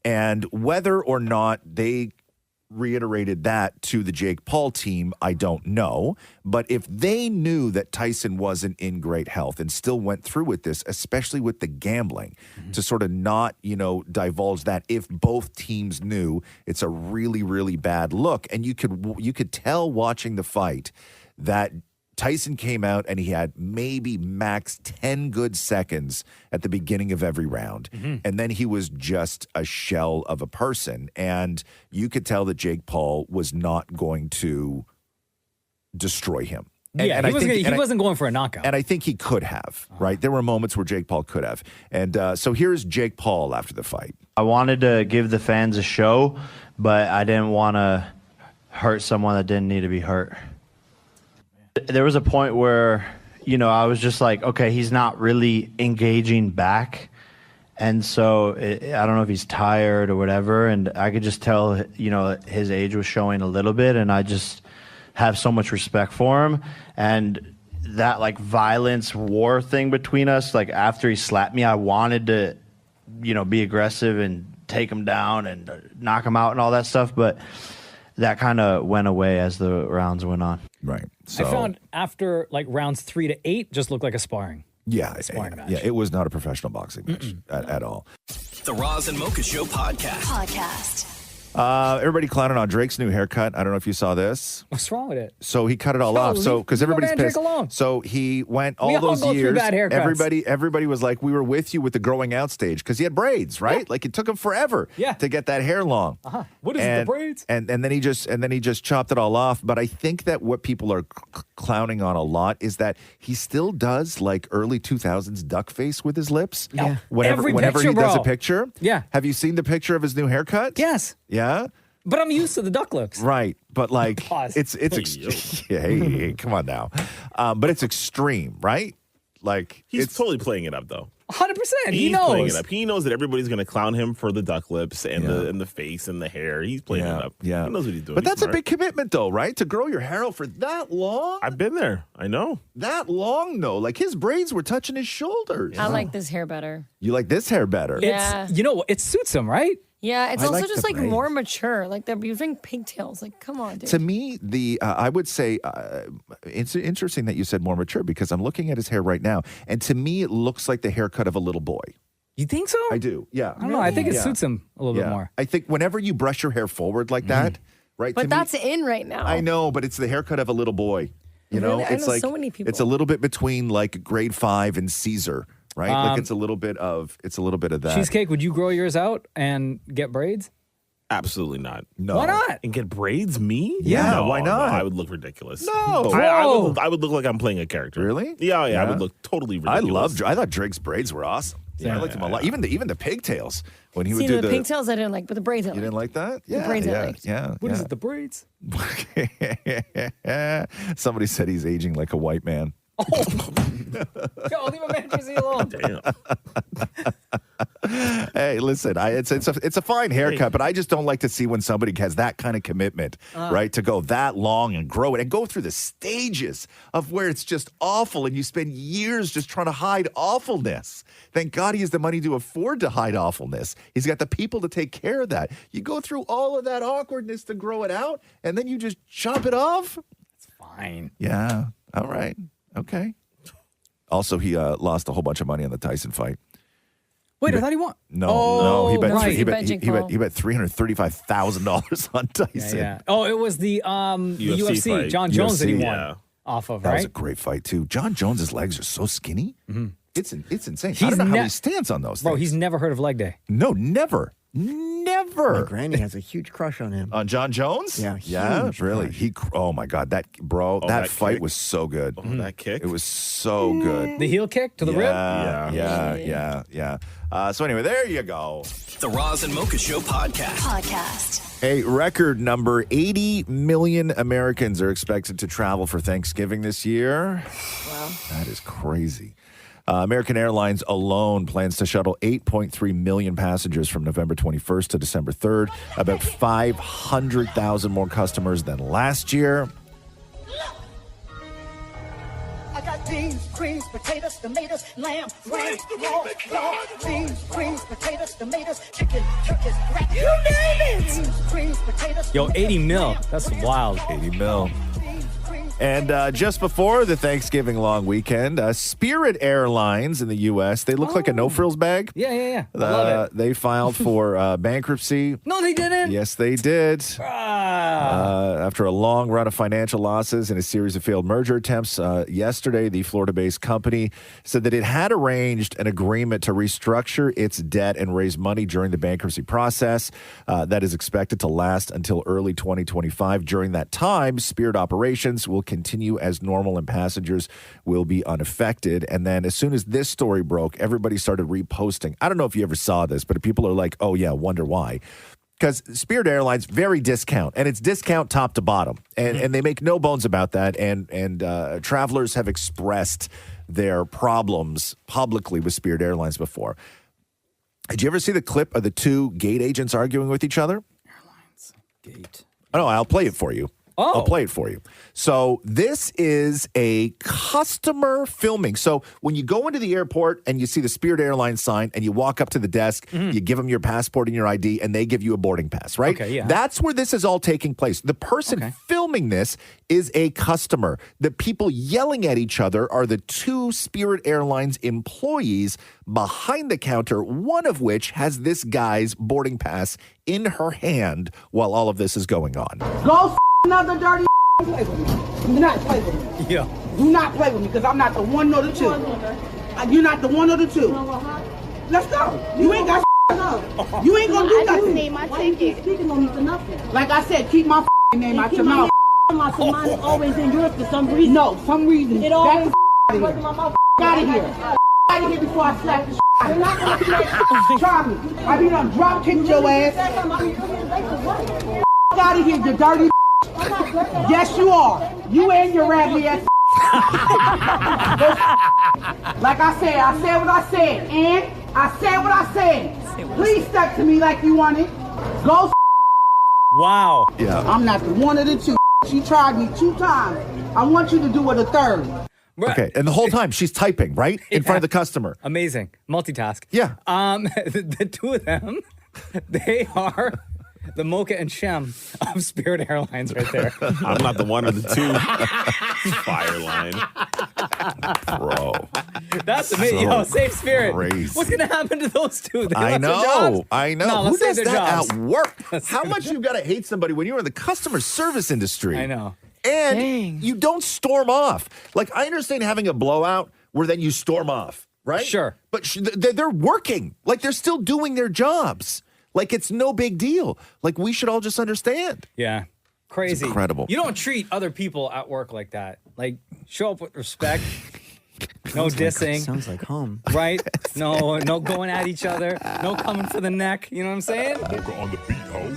And whether or not they reiterated that to the Jake Paul team, I don't know. But if they knew that Tyson wasn't in great health and still went through with this, especially with the gambling, to sort of not, divulge that, if both teams knew, it's a really, really bad look. And you could tell watching the fight that Tyson came out and he had maybe max 10 good seconds at the beginning of every round. And then he was just a shell of a person. And you could tell that Jake Paul was not going to destroy him. He wasn't going for a knockout. And I think he could have, right? There were moments where Jake Paul could have. And so here's Jake Paul after the fight. I wanted to give the fans a show, but I didn't want to hurt someone that didn't need to be hurt. There was a point where, I was just like, okay, he's not really engaging back. And so I don't know if he's tired or whatever. And I could just tell, his age was showing a little bit. And I just have so much respect for him. And that violence war thing between us, after he slapped me, I wanted to, be aggressive and take him down and knock him out and all that stuff. But that kind of went away as the rounds went on. Right. I found after rounds 3 to 8 just looked like a sparring. Match. Yeah, it was not a professional boxing match at all. The Roz and Mocha Show podcast. Everybody clowning on Drake's new haircut. I don't know if you saw this. What's wrong with it? So he cut it all off. So because everybody's leave pissed. Drake alone. So he went all We all those go through years. bad haircuts. Everybody was like, we were with you with the growing out stage because he had braids, right? Like it took him forever to get that hair long. What is it, the braids? And then he just chopped it all off. But I think that what people are clowning on a lot is that he still does early 2000s duck face with his lips. Yeah. Whenever picture, he does a bro. picture. Yeah. Have you seen the picture of his new haircut? Yes. Yeah. But I'm used to the duck lips. Right, but Pause. hey, come on now. But it's extreme, right? He's totally playing it up, though. 100%. He He's knows. playing it up. He knows that everybody's going to clown him for the duck lips and the face and the hair. He's playing it up. Yeah. He knows what he's doing. But He's that's smart. a big commitment, though, right? To grow your hair out for that long? I've been there. I know. That long, though. His braids were touching his shoulders. I like this hair better. You like this hair better? Yeah. It suits him, right? Yeah, it's I also like just the braids. more mature. They're using pigtails. Come on, dude. To me, I would say it's interesting that you said more mature because I'm looking at his hair right now, and to me, it looks like the haircut of a little boy. You think so? I do. Yeah. I don't know. I think it suits him a little bit more. I think whenever you brush your hair forward like that, right? But to that's me, in right now. I know, but it's the haircut of a little boy. You know, Really? I it's know like so many people. it's a little bit between grade 5 and Caesar, right? It's a little bit of that. Cheesecake, would you grow yours out and get braids? Absolutely not. No. Why not? And get braids? Me? Yeah, No, why not? No, I would look ridiculous. No. I would look like I'm playing a character. Really? Yeah. I would look totally ridiculous. I thought Drake's braids were awesome. Yeah, I liked them a lot. Even the pigtails when he would See, do the pigtails I didn't like, but the braids I You liked. didn't like that? The braids I liked. Yeah. What is it, the braids? Somebody said he's aging like a white man. Yo, leave a man Drizzy alone. Damn. Hey, listen, it's a fine haircut, but I just don't like to see when somebody has that kind of commitment, right? To go that long and grow it and go through the stages of where it's just awful and you spend years just trying to hide awfulness. Thank God he has the money to afford to hide awfulness. He's got the people to take care of that. You go through all of that awkwardness to grow it out and then you just chop it off? It's fine. Yeah. All right. Okay. Also, he lost a whole bunch of money on the Tyson fight. Wait, I thought he won. No, he bet right. he bet $335,000 on Tyson. Yeah. Oh, it was the UFC fight. John Jones that he UFC, won off of, That was a right? great fight too. John Jones's legs are so skinny. Mm-hmm. It's insane. I don't know how he stands on those Bro, things. he's never heard of leg day. No, never. Never. My granny has a huge crush on him. On John Jones? Yeah, huge really. Oh my God, that fight kick. was so good. Oh, that kick. It was so good. The heel kick to the rib? Yeah. So anyway, there you go. The Roz and Mocha Show podcast. A record number, 80 million Americans are expected to travel for Thanksgiving this year. Wow. That is crazy. American Airlines alone plans to shuttle 8.3 million passengers from November 21st to December 3rd, about 500,000 more customers than last year. I got beans, greens, potatoes, tomatoes, lamb, ram, raw, beans, greens, potatoes, tomatoes, chicken, turkeys, rat. You name it! Beans, greens, potatoes, Yo, 80 mil. That's wild. 80 mil. And just before the Thanksgiving long weekend, Spirit Airlines in the U.S., they look like a no-frills bag. Yeah. I love it. They filed for bankruptcy. No, they didn't. Yes, they did. After a long run of financial losses and a series of failed merger attempts, yesterday, the Florida-based company said that it had arranged an agreement to restructure its debt and raise money during the bankruptcy process. That is expected to last until early 2025. During that time, Spirit operations will continue as normal and passengers will be unaffected. And then as soon as this story broke, everybody started reposting. I don't know if you ever saw this, but people are like, oh yeah, wonder why. Because Spirit Airlines, very discount, and it's discount top to bottom. And they make no bones about that. And travelers have expressed their problems publicly with Spirit Airlines before. Did you ever see the clip of the two gate agents arguing with each other? Airlines, gate. Oh, no, I'll play it for you. Oh. I'll play it for you. So this is a customer filming. So when you go into the airport and you see the Spirit Airlines sign and you walk up to the desk, you give them your passport and your ID and they give you a boarding pass, right? Okay, yeah. That's where this is all taking place. The person filming this is a customer. The people yelling at each other are the two Spirit Airlines employees behind the counter, one of which has this guy's boarding pass in her hand while all of this is going on. Go another dirty play with me. Do not play with me. Yeah. Do not play with me because I'm not the one nor the two. You're not the one or the two. Let's go. You ain't got You ain't gonna do nothing. I just made my ticket. Speaking on me for nothing. Like I said, keep my name out your mouth. Mine is always in yours for some reason. No, some reason. It always out of here. Out of here before I slap the You're not gonna try me. I be done drop kick your ass. Out of here, you dirty. Yes, you are. You and your raggedy ass. Like I said what I said. And I said what I said. Please step to me like you want it. Go. Wow. Yeah. I'm not the one of the two. She tried me 2 times. I want you to do it a third. Okay, and the whole time she's typing, right? In front of the customer. Amazing. Multitask. Yeah. The two of them, they are the Mocha and Shem of Spirit Airlines right there. I'm not the one or the two. Fire line. Bro. That's amazing. So Yo, save Spirit. crazy. What's going to happen to those two? They I left their jobs? know. No, Who let's save does their that jobs. at work? How much you got to hate somebody when you're in the customer service industry? I know. And you don't storm off. Like, I understand having a blowout where then you storm off, right? Sure. But they're working. Like, they're still doing their jobs. Like, it's no big deal. Like, we should all just understand. Yeah. Crazy. It's incredible. You don't treat other people at work like that. Like, show up with respect. No dissing. Sounds like home. Right? No going at each other. No coming for the neck. You know what I'm saying? Mocha on the beat, ho.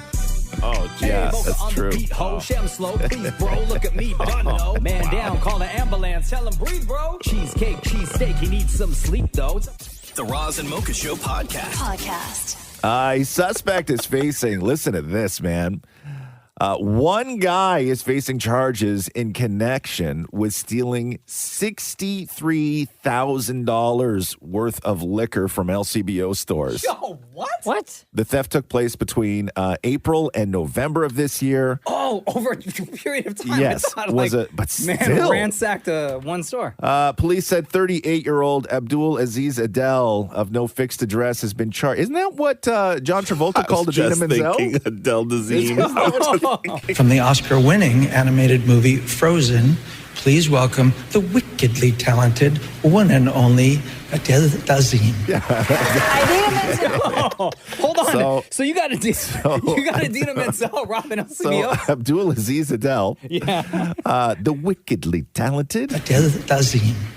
Oh, Hey, Yeah, Mocha that's on true. the beat, ho. Shem slow, please, bro. Look at me, done no. Man down, call an ambulance. Tell him breathe, bro. Cheesecake, cheesesteak. He needs some sleep, though. The Roz and Mocha Show podcast. A suspect is facing, listen to this, man. One guy is facing charges in connection with stealing $63,000 worth of liquor from LCBO stores. Yo, what? What? The theft took place between April and November of this year. Oh, over a period of time. Yes, I thought, was like, it? But man, still. ransacked one store. Police said 38-year-old Abdul Aziz Adel of no fixed address has been charged. Isn't that what John Travolta called Adina Menzel? Adele Dazeem. From the Oscar-winning animated movie Frozen, please welcome the wickedly talented one and only Hold on. So you got Idina Menzel, Robin LCBO. So Abdulaziz Adel, the wickedly talented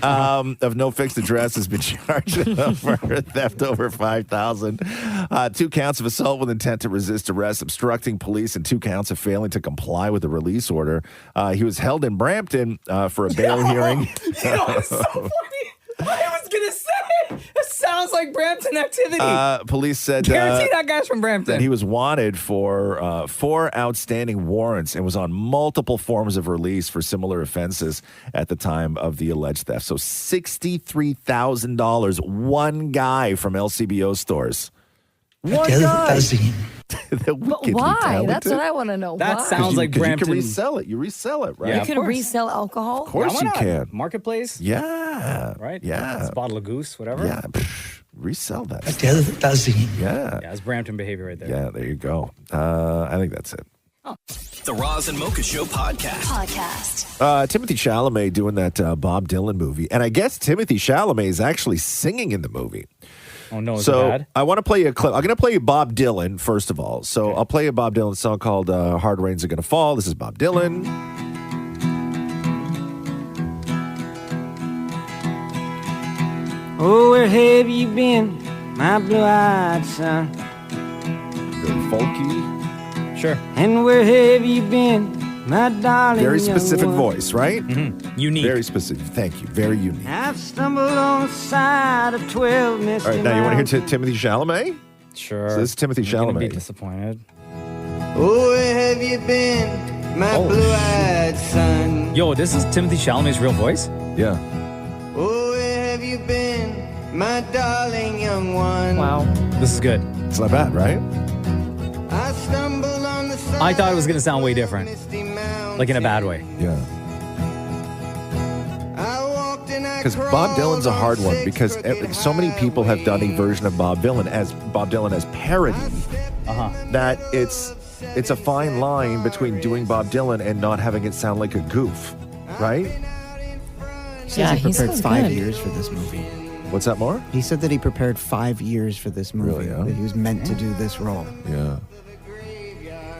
of no fixed address, has been charged for theft over $5,000. 2 counts of assault with intent to resist arrest, obstructing police, and 2 counts of failing to comply with the release order. He was held in Brampton for a bail hearing. It's so funny. I was gonna say it sounds like Brampton activity. Police said guarantee that guy's from Brampton. that he was wanted for 4 outstanding warrants and was on multiple forms of release for similar offenses at the time of the alleged theft. So $63,000, one guy from LCBO stores. One guy. But why? That's what I want to know. That why? sounds like Brampton. You can resell it. You resell it, right? You can resell alcohol? Of course you can. Marketplace? Yeah. Right? Yeah. It's a bottle of goose, whatever. Yeah. Resell that. Yeah, it's Brampton behavior right there. Yeah, there you go. I think that's it. The Roz and Mocha Show podcast. Timothy Chalamet doing that Bob Dylan movie. And I guess Timothy Chalamet is actually singing in the movie. Oh, no, is it So bad? I want to play you a clip. I'm going to play you Bob Dylan, first of all. So I'll play you a Bob Dylan song called Hard Rains Are Gonna Fall. This is Bob Dylan. Oh, where have you been, my blue-eyed son? Very folky. Sure. And where have you been, my darling Very young specific one? voice, right? Mm-hmm. Unique. Very specific. Thank you. Very unique. I've stumbled on the side of 12 misty All right, now you want to mountains. hear Timothy Chalamet? Sure. So this is Timothy I'm gonna be Chalamet. disappointed. Oh, where have you been, my blue-eyed son? Yo, this is Timothy Chalamet's real voice? Yeah. Oh, where have you been, my darling young one? Wow. This is good. It's not bad, right? I stumbled on the side. I thought it was going to sound way different. Like in a bad way. Yeah. Because Bob Dylan's a hard one because so many people have done a version of Bob Dylan as parody that it's a fine line between doing Bob Dylan and not having it sound like a goof, right? He says he prepared 5 years for this movie. What's that, more? He said that he prepared 5 years for this movie. Really, yeah? That he was meant to do this role. Yeah.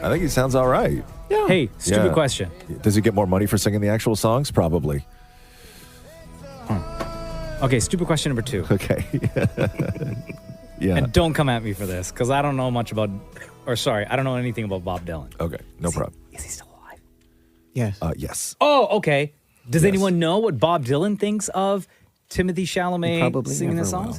I think he sounds all right. Yeah. Hey, stupid Yeah. question. Does he get more money for singing the actual songs? Probably. Okay, stupid question number 2. Okay. Yeah. And don't come at me for this, because I don't know much about, I don't know anything about Bob Dylan. Okay, no problem. Is he still alive? Yes. Yes. Oh, okay. Does anyone know what Bob Dylan thinks of Timothy Chalamet probably singing the never songs?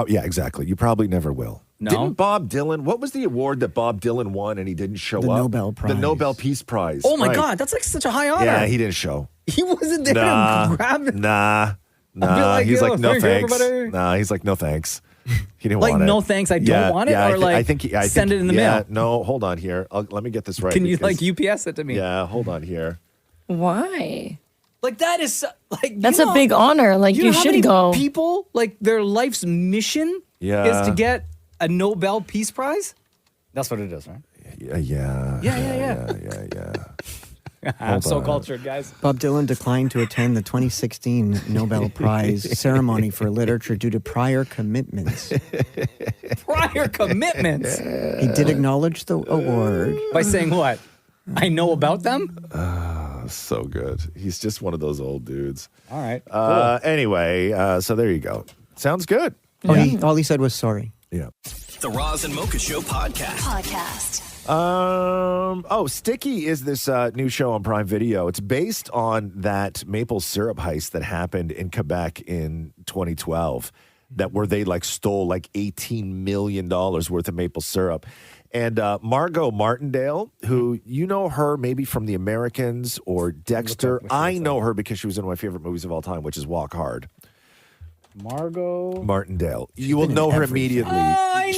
Yeah, exactly. You probably never will. No? Didn't Bob Dylan, what was the award that Bob Dylan won and he didn't show The up? Nobel Prize. The Nobel Peace Prize. Oh my Right. God, that's like such a high honor. Yeah, he didn't show. He wasn't there to grab it. Nah. like, He's yo, like, no thank you, thanks. everybody. Nah, he's like, no thanks. He didn't Like, want it. no thanks, I don't want it? Or like, send it in the mail? No, hold on here. Let me get this right. Can you because- like UPS it to me? Yeah, hold on here. Why? Like that is like That's a big honor. Like you know how should many go. People like their life's mission Yeah. is to get a Nobel Peace Prize. That's what it is, right? Yeah. I'm so on. cultured, guys. Bob Dylan declined to attend the 2016 Nobel Prize ceremony for literature due to prior commitments. Prior commitments. He did acknowledge the award. By saying what? I know about them? So good. He's just one of those old dudes. All right. Anyway, so there you go. Sounds good. All he said was sorry. Yeah. The Roz and Mocha Show podcast. Sticky is this new show on Prime Video. It's based on that maple syrup heist that happened in Quebec in 2012, where they stole $18 million worth of maple syrup. And Margo Martindale, who you know her maybe from The Americans or Dexter. I know her because she was in one of my favorite movies of all time, which is Walk Hard. Margo Martindale. You will know her immediately. Oh, I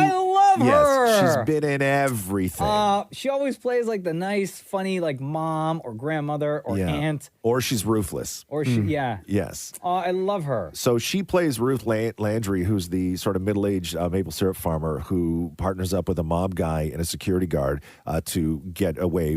know. I love Yes, her. she's been in everything. She always plays like the nice, funny, like mom or grandmother or aunt. Or she's ruthless. Or she, yeah. Yes. I love her. So she plays Ruth Landry, who's the sort of middle-aged maple syrup farmer who partners up with a mob guy and a security guard to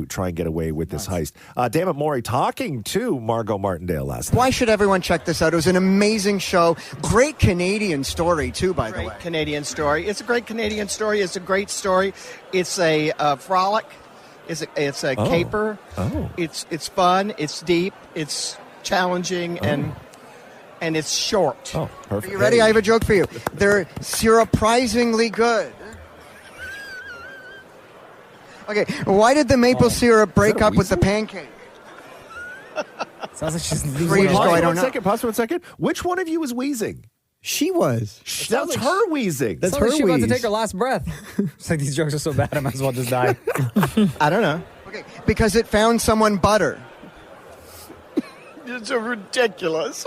try and get away with this heist. Damn it, Maurie, talking to Margo Martindale last night. Why should everyone check this out? It was an amazing show. Great Canadian story, too, by the way. Canadian story. It's a great Canadian story. It's a great story. It's a frolic. It's a caper. Oh. It's fun. It's deep. It's challenging and it's short. Oh, perfect. Are you ready? I have a joke for you. They're surprisingly good. Okay, why did the maple syrup break up with the pancake? Sounds like she's Pause for 1 second. Which one of you is wheezing? She was. That's her wheezing. That's Sounds her like she's about to wheeze. take her last breath. It's like these jokes are so bad, I might as well just die. I don't know. Okay, because it found someone butter. It's ridiculous.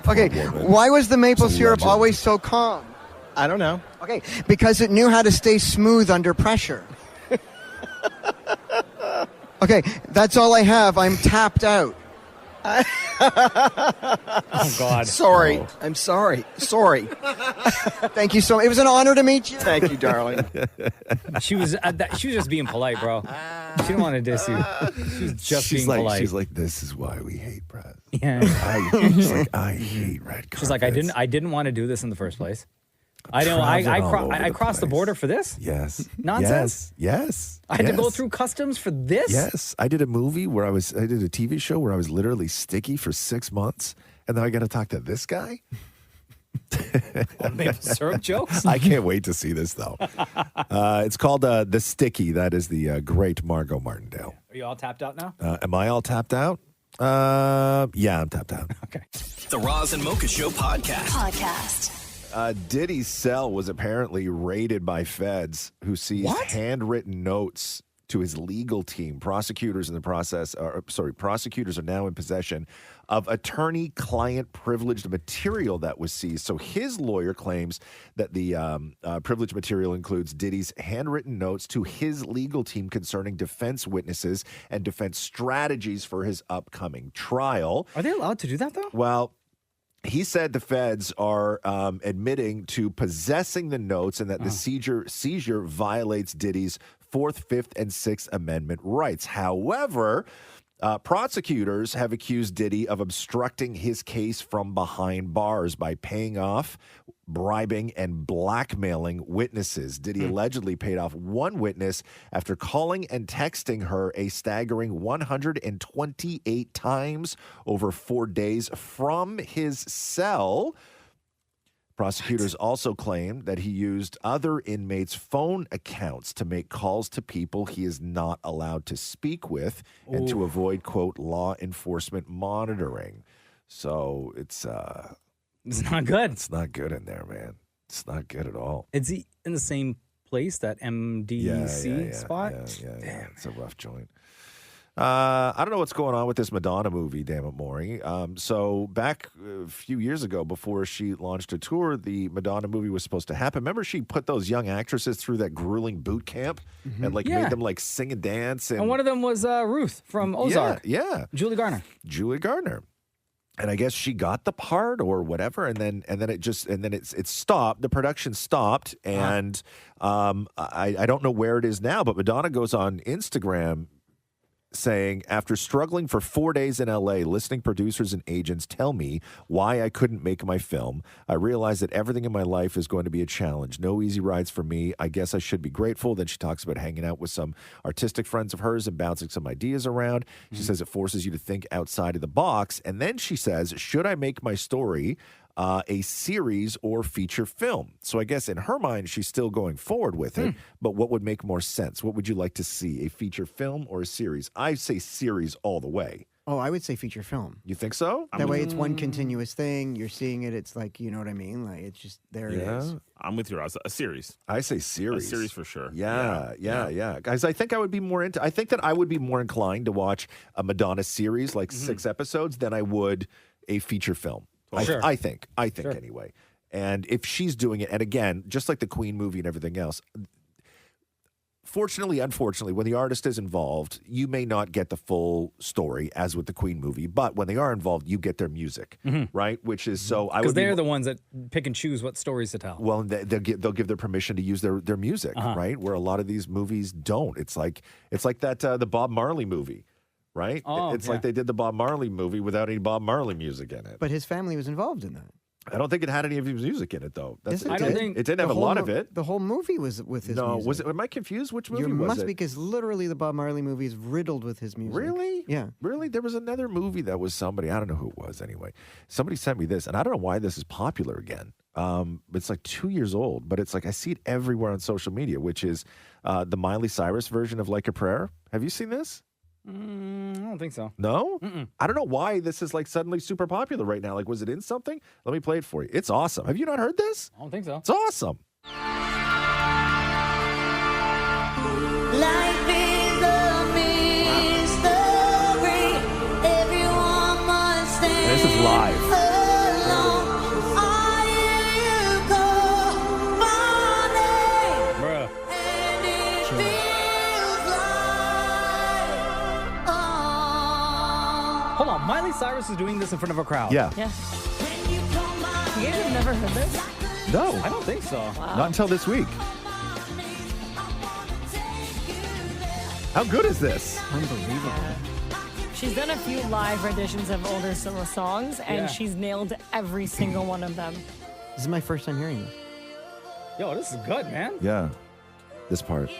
Okay, why was the maple syrup always so calm? I don't know. Okay, because it knew how to stay smooth under pressure. Okay, that's all I have. I'm tapped out. Oh, God. Sorry. Oh. I'm sorry. Sorry. Thank you so much. It was an honor to meet you. Thank you, darling. She was just being polite, bro. She didn't want to diss you. She was just being polite. She's like, this is why we hate Brad. Yeah. She's like, I hate red carpets. She's like, I didn't want to do this in the first place. I crossed the border for this? Yes. Nonsense? Yes. I had to go through customs for this? Yes. I did a movie where I did a TV show where I was literally sticky for 6 months, and then I got to talk to this guy? Maple syrup jokes? I can't wait to see this, though. It's called The Sticky. That is the great Margo Martindale. Are you all tapped out now? Am I all tapped out? Yeah, I'm tapped out. Okay. The Roz and Mocha Show podcast. Diddy's cell was apparently raided by feds who seized handwritten notes to his legal team. Prosecutors are now in possession of attorney-client privileged material that was seized. So his lawyer claims that the privileged material includes Diddy's handwritten notes to his legal team concerning defense witnesses and defense strategies for his upcoming trial. Are they allowed to do that, though? Well, he said the feds are admitting to possessing the notes and that the seizure violates Diddy's 4th, 5th, and 6th Amendment rights. However, prosecutors have accused Diddy of obstructing his case from behind bars by paying off, bribing, and blackmailing witnesses. Diddy allegedly paid off one witness after calling and texting her a staggering 128 times over 4 days from his cell. Prosecutors also claim that he used other inmates' phone accounts to make calls to people he is not allowed to speak with and to avoid, quote, law enforcement monitoring. So it's not good. It's not good in there, man. It's not good at all. Is he in the same place, that MDC spot? Yeah. It's a rough joint. I don't know what's going on with this Madonna movie, damn it, Maury. So back a few years ago, before she launched a tour, the Madonna movie was supposed to happen. Remember, she put those young actresses through that grueling boot camp and made them sing and dance. And one of them was Ruth from Ozark. Yeah. Julie Garner. And I guess she got the part or whatever, and then it stopped. The production stopped, and I don't know where it is now. But Madonna goes on Instagram saying, after struggling for 4 days in LA, listening producers and agents tell me why I couldn't make my film, I realized that everything in my life is going to be a challenge. No easy rides for me. I guess I should be grateful. Then she talks about hanging out with some artistic friends of hers and bouncing some ideas around. She says it forces you to think outside of the box. And then she says, should I make my story a series or feature film? So I guess in her mind, she's still going forward with it, but what would make more sense? What would you like to see, a feature film or a series? I say series all the way. Oh, I would say feature film. You think so? That way it's one continuous thing. You're seeing it. It's like, you know what I mean? Like, it's just, there it is. I'm with you, Roz. A series. I say series. A series for sure. Yeah. Guys, I think I would be more into, I think that I would be more inclined to watch a Madonna series, like 6 episodes, than I would a feature film. Sure. I think Sure. anyway. And if she's doing it, and again, just like the Queen movie and everything else, fortunately, unfortunately, when the artist is involved, you may not get the full story as with the Queen movie, but when they are involved, you get their music, right? Which is so I Because would be they're the ones that pick and choose what stories to tell. well, they'll give their permission to use their music, right? Where a lot of these movies don't. It's like that the Bob Marley movie, right? Oh, it's yeah. like they did the Bob Marley movie without any Bob Marley music in it. But his family was involved in that. I don't think it had any of his music in it, though. Yes, It didn't have a lot of it. The whole movie was with his No, music. was it? Am I confused? Which movie You was must it? because literally the Bob Marley movie is riddled with his music. Really? Yeah. Really? There was another movie that was somebody. I don't know who it was anyway. Somebody sent me this, and I don't know why this is popular again. It's like 2 years old, but it's like I see it everywhere on social media, which is the Miley Cyrus version of Like a Prayer. Have you seen this? I don't think so. No? I don't know why this is like suddenly super popular right now. Like, was it in something? Let me play it for you. It's awesome. Have you not heard this? I don't think so. It's awesome. Life is a mystery. Everyone must stand This is live. alone. I hear you call my name, Bruh. and it feels like Hold on, Miley Cyrus is doing this in front of a crowd. Yeah. Yeah. You guys have never heard this? No. I don't think so. Not until this week. How good is this? Unbelievable. She's done a few live renditions of older solo songs, and Yeah. she's nailed every single one of them. This is my first time hearing this. Yo, this is good, man. Yeah. This part.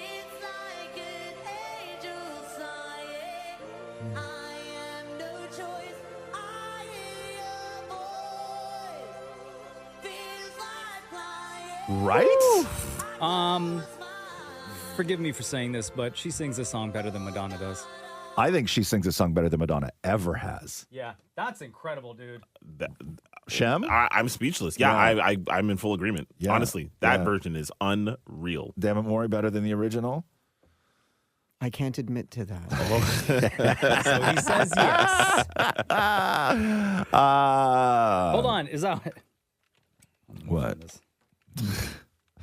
Right? Forgive me for saying this, but she sings this song better than Madonna does. I think she sings a song better than Madonna ever has. Yeah, that's incredible, dude. Shem? I'm speechless. Yeah, I'm in full agreement. Yeah. Honestly, that Yeah. version is unreal. Damn it, Maury, better than the original? I can't admit to that. So he says yes. Hold on, is that What?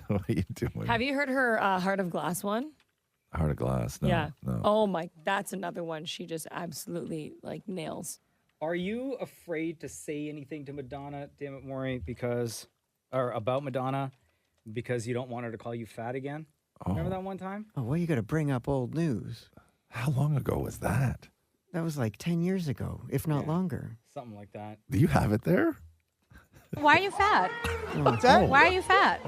What are you doing? Have you heard her Heart of Glass one? Heart of Glass. No. yeah. No. Oh my, that's another one she just absolutely like nails. Are you afraid to say anything to Madonna, damn it, Maury, or about Madonna, because you don't want her to call you fat again? Remember that one time? Oh, well, you got to bring up old news. How long ago was that? That was like 10 years ago, if not longer. Something like that. Do you have it there? Why are you fat? What's that? Why are you fat?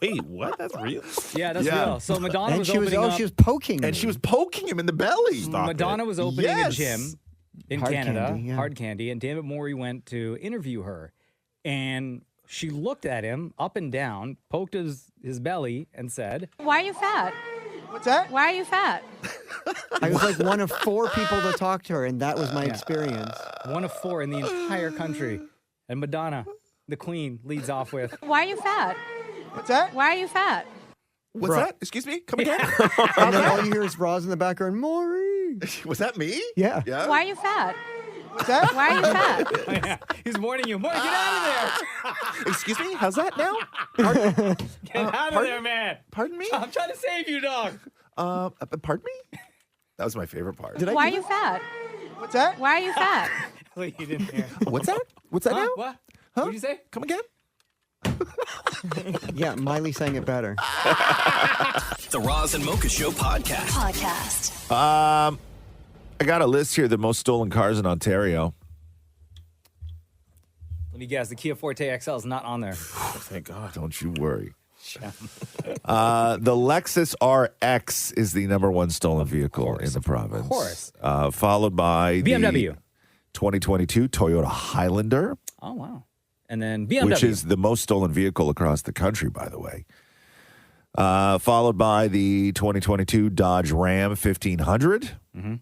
Wait, what? That's real? Yeah, that's Yeah. real. So Madonna And was she was, opening up. she was poking And me. she was poking him in the belly. Madonna was opening a Yes. gym in Hard Canada, Candy, yeah. Hard Candy, and Dammit Maury went to interview her, and she looked at him up and down, poked his belly, and said, Why are you fat? What's that? Why are you fat? I was like one of 4 people to talk to her, and that was my Yeah. experience. one of 4 in the entire country. And Madonna, the queen, leads off with, Why are you fat? What's that? Why are you fat? What's that? Excuse me? Come again? And then all you hear is Roz in the background, Maury. Was that me? Yeah. Yeah. Why are you fat? What's that? Why are you fat? he's warning you, Maury, get out of Excuse me? How's that now? there! Get out of pardon? there, man! Pardon me? I'm trying to save you, dog! Pardon me? That was my favorite part. Did I Why are do you that? fat? What's that? Why are you fat? Wait, you didn't hear. What's that? What's that Huh? now? What? What'd you say? Come again? Yeah, Miley sang it better. The Roz and Mocha Show podcast. I got a list here, the most stolen cars in Ontario. Let me guess, the Kia Forte XL is not on there. Thank God. Don't you worry. The Lexus RX is the number 1 stolen vehicle in the province. Of course. Followed by BMW. the 2022 Toyota Highlander, Oh, wow. And then BMW. which is the most stolen vehicle across the country, by the way. Followed by the 2022 Dodge Ram 1500. Mm-hmm.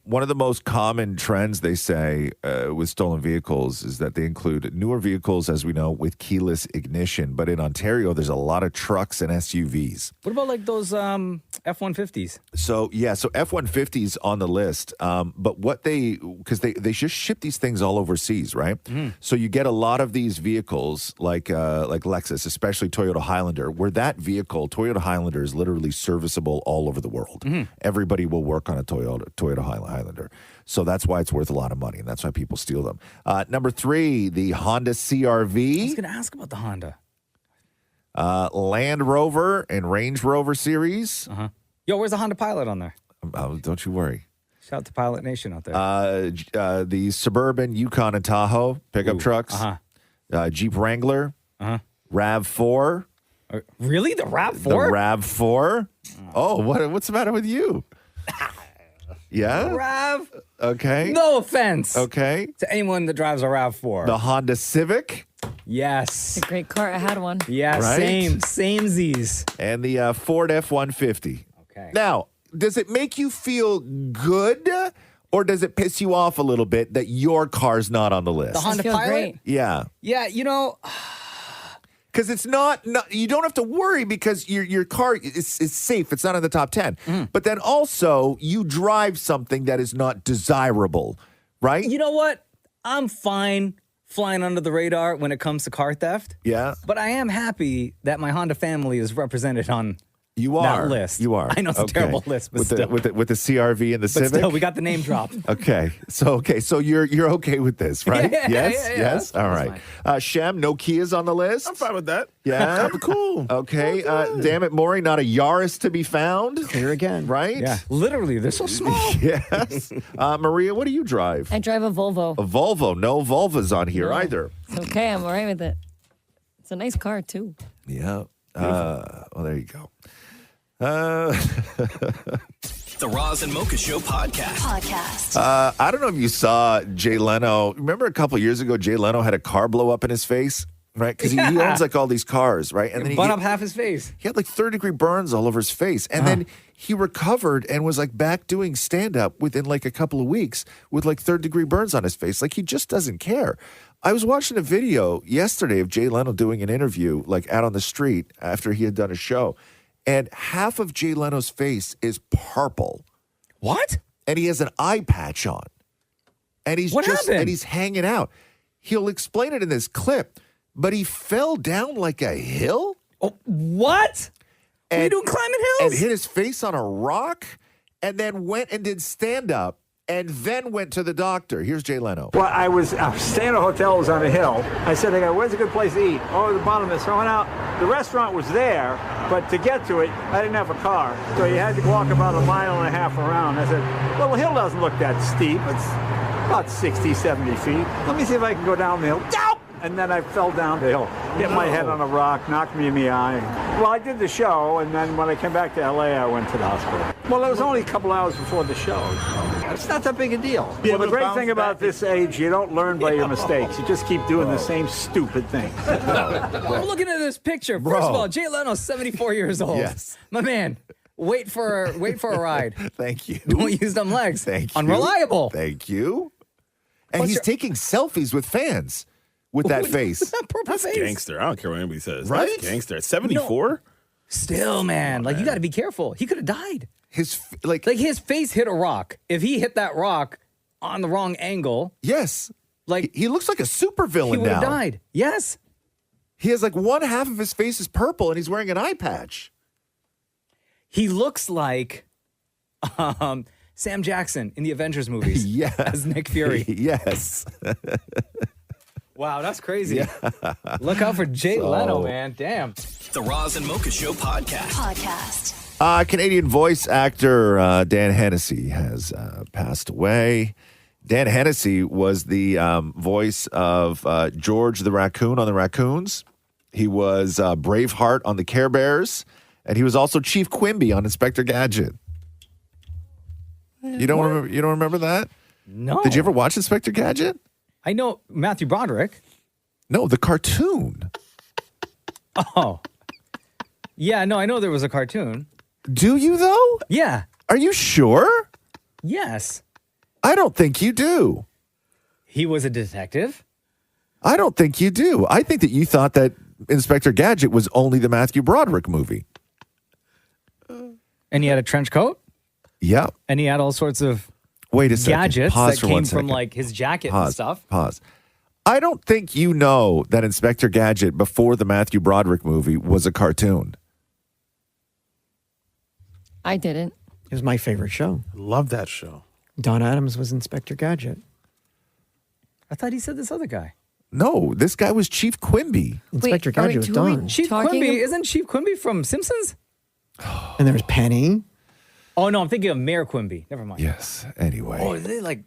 One of the most common trends, they say, with stolen vehicles is that they include newer vehicles, as we know, with keyless ignition. But in Ontario, there's a lot of trucks and SUVs. What about like those F-150s. So F-150s on the list, but because they just ship these things all overseas, right? Mm. So you get a lot of these vehicles like Lexus, especially Toyota Highlander, where that vehicle, Toyota Highlander, is literally serviceable all over the world. Mhm. Everybody will work on a Toyota Highlander. So that's why it's worth a lot of money, and that's why people steal them. Number 3, the Honda CR-V. I was going to ask about the Honda. Land Rover and Range Rover series. Uh-huh. Yo, where's the Honda Pilot on there? Don't you worry. Shout out to Pilot Nation out there. The Suburban, Yukon, and Tahoe pickup trucks. Jeep Wrangler. RAV4. Really? The RAV4? The RAV4. Oh, what's the matter with you? Yeah? RAV. Okay. No offense. Okay. To anyone that drives a RAV4. The Honda Civic. Yes. It's a great car. I had one. Yeah, Right? same Z's. And the Ford F-150. Okay. Now, does it make you feel good, or does it piss you off a little bit that your car's not on the list? The Honda Pilot? Great. Yeah. Yeah, you know, Because it's not, you don't have to worry because your car is safe. It's not in the top 10. But then also, you drive something that is not desirable, right? you know what? I'm fine flying under the radar when it comes to car theft. Yeah. But I am happy that my Honda family is represented on You are. that list. You are. I know it's a terrible list, but with still. with the CRV and the But Civic. still, we got the name drop. Okay. So you're okay with this, right? Yeah, yes. yeah, Yes. that's All right. Shem, no Kias on the list. I'm fine with that. Yeah. Cool. Okay. Damn it, Maury, not a Yaris to be found. Clear again. Right? Yeah. Literally, they're so small. Yes. Maria, what do you drive? I drive a Volvo. A Volvo. No Volvas on here either. It's okay. I'm all right with it. It's a nice car, too. Yeah. Well, there you go. The Roz and Mocha Show podcast. I don't know if you saw Jay Leno. Remember a couple years ago, Jay Leno had a car blow up in his face, right? Because he owns like all these cars, right? And then Bun up half his face. he had like 3rd-degree burns all over his face. And then he recovered and was like back doing stand-up within like a couple of weeks with like 3rd-degree burns on his face. Like he just doesn't care. I was watching a video yesterday of Jay Leno doing an interview like out on the street after he had done a show. And half of Jay Leno's face is purple. What? And he has an eye patch on. And he's What just happened? and he's hanging out. He'll explain it in this clip, but he fell down like a hill. Oh, what? What are you doing climbing hills? And hit his face on a rock and then went and did stand up and then went to the doctor. Here's Jay Leno. Well, I was staying at a hotel. It was on a hill. I said, where's a good place to eat? Oh, the bottom of it. So I went out. The restaurant was there, but to get to it, I didn't have a car. So you had to walk about 1.5 miles around. I said, well, the hill doesn't look that steep. It's about 60, 70 feet. Let me see if I can go down the hill. Down! And then I fell down the hill, hit my head on a rock, knocked me in the eye. Well, I did the show, and then when I came back to L.A., I went to the hospital. Well, it was only a couple hours before the show. It's not that big a deal. Well, the great thing about this age, you don't learn by your mistakes. You just keep doing the same stupid thing. I'm looking at this picture. First of all, Jay Leno's 74 years old. Yes. My man, wait for a ride. Thank you. Don't use them legs. Thank you. Unreliable. Thank you. And he's taking selfies with fans with that face. With that purple That's face. gangster. I don't care what anybody says. Right? That's gangster. At 74? Still, man. Like, you got to be careful. He could have died. His his face hit a rock. If he hit that rock on the wrong angle, yes, like he looks like a supervillain he would have now. died. Yes. He has like one half of his face is purple and he's wearing an eye patch. He looks like Sam Jackson in the Avengers movies. Yeah. As Nick Fury. Yes. Wow, that's crazy. Look out for Jay Leno, man. Damn. The Roz and Mocha Show podcast. Canadian voice actor Dan Hennessy has passed away. Dan Hennessy was the voice of George the Raccoon on the Raccoons. He was Braveheart on the Care Bears. And he was also Chief Quimby on Inspector Gadget. You don't remember? You don't remember that? No. Did you ever watch Inspector Gadget? I know Matthew Broderick. No, the cartoon. Oh. Yeah, no, I know there was a cartoon. Do you, though? Yeah. Are you sure? Yes. I don't think you do. He was a detective? I don't think you do. I think that you thought that Inspector Gadget was only the Matthew Broderick movie. And he had a trench coat? Yeah. And he had all sorts of Wait a second. gadgets Pause that for came 1 from second. like his jacket Pause. and stuff. Pause. I don't think you know that Inspector Gadget before the Matthew Broderick movie was a cartoon. I didn't. It was my favorite show. Love that show. Don Adams was Inspector Gadget. I thought he said this other guy. No, this guy was Chief Quimby. Inspector Gadget was Don. Chief Quimby, isn't Chief Quimby from Simpsons? And there was Penny. Oh, no, I'm thinking of Mayor Quimby. Never mind. Yes. Anyway. Oh, did they like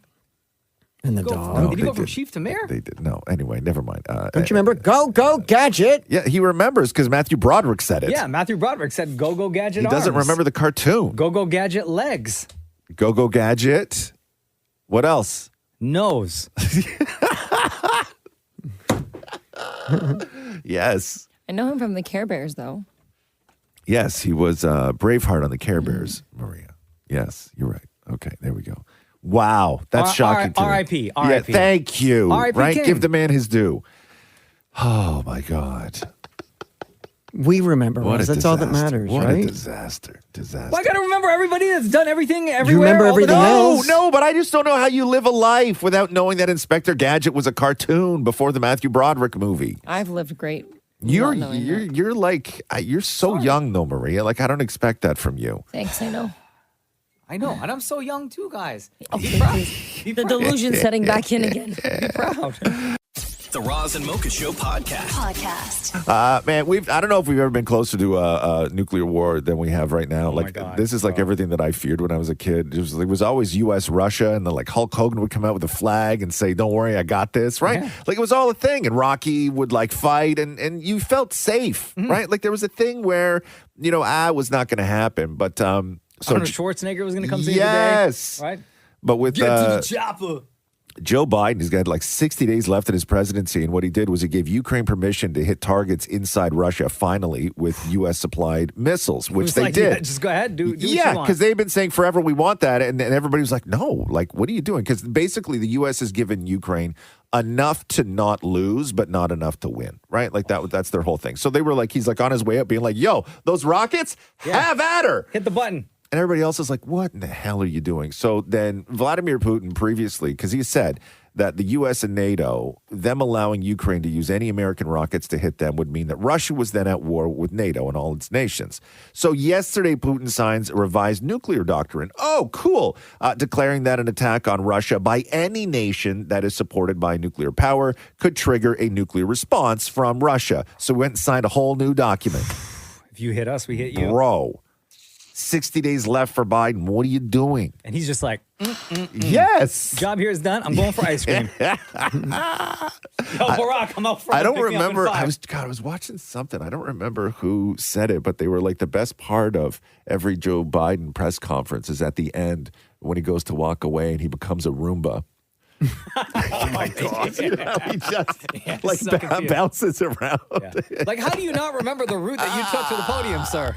And the go dog. From, did he they go from did. chief to mayor? They did. No. Anyway, never mind. Don't you remember? Go, go, Gadget. Yeah, he remembers because Matthew Broderick said it. Yeah, Matthew Broderick said go gadget He doesn't arms. remember the cartoon. Go gadget legs. Go Gadget. What else? Nose. Yes. I know him from the Care Bears, though. Yes, he was Braveheart on the Care Bears, Maria. Yes, you're right. Okay, there we go. Wow, that's shocking to me. R.I.P. Yeah, R.I.P. thank you. R.I.P. Right? King. Give the man his due. Oh, my God. We remember, What Roz. a That's all that disaster. matters, What right? a disaster. Disaster. Well, I got to remember everybody that's done everything everywhere. remember all the everything time. else? No, but I just don't know how you live a life without knowing that Inspector Gadget was a cartoon before the Matthew Broderick movie. I've lived great. You're not knowing that. you're like you're so young though, Maria. Like I don't expect that from you. Thanks, I know. I know, and I'm so young too, guys. Okay, please. The delusion setting back in again. Be proud. The Roz and Mocha Show podcast. Man, I don't know if we've ever been closer to a nuclear war than we have right now. Like God. this is like everything that I feared when I was a kid. It was always U.S. Russia, and then like Hulk Hogan would come out with a flag and say, "Don't worry, I got this." Right? Yeah. Like it was all a thing, and Rocky would like fight, and you felt safe, right? Like there was a thing where it was not going to happen, but so Arnold Schwarzenegger was going to come save yes, the day, right? but with Get to the chopper. Joe Biden, he's got like 60 days left in his presidency, and what he did was he gave Ukraine permission to hit targets inside Russia, finally, with U.S.-supplied missiles, which It was they like, did. yeah, just go ahead, do what you Yeah, want. because they've been saying forever, we want that, and everybody was like, no, like, what are you doing? Because basically the U.S. has given Ukraine enough to not lose, but not enough to win, right? Like that's their whole thing. So they were like, he's like on his way up being like, yo, those rockets, have at her. Hit the button. And everybody else is like, what in the hell are you doing? So then Vladimir Putin previously, because he said that the U.S. and NATO, them allowing Ukraine to use any American rockets to hit them would mean that Russia was then at war with NATO and all its nations. So yesterday, Putin signs a revised nuclear doctrine. Oh, cool. Declaring that an attack on Russia by any nation that is supported by nuclear power could trigger a nuclear response from Russia. So we went and signed a whole new document. If you hit us, we hit you. Bro. 60 days left for Biden. What are you doing? And he's just like, Yes. Job here is done. I'm going for ice cream. Yo, Barack, I'm out front. I don't Pick me up in remember. 5. I was watching something. I don't remember who said it, but they were like the best part of every Joe Biden press conference is at the end when he goes to walk away and he becomes a Roomba. Oh my God. He just like so confused. bounces around. Like, how do you not remember the route that you took to the podium, sir?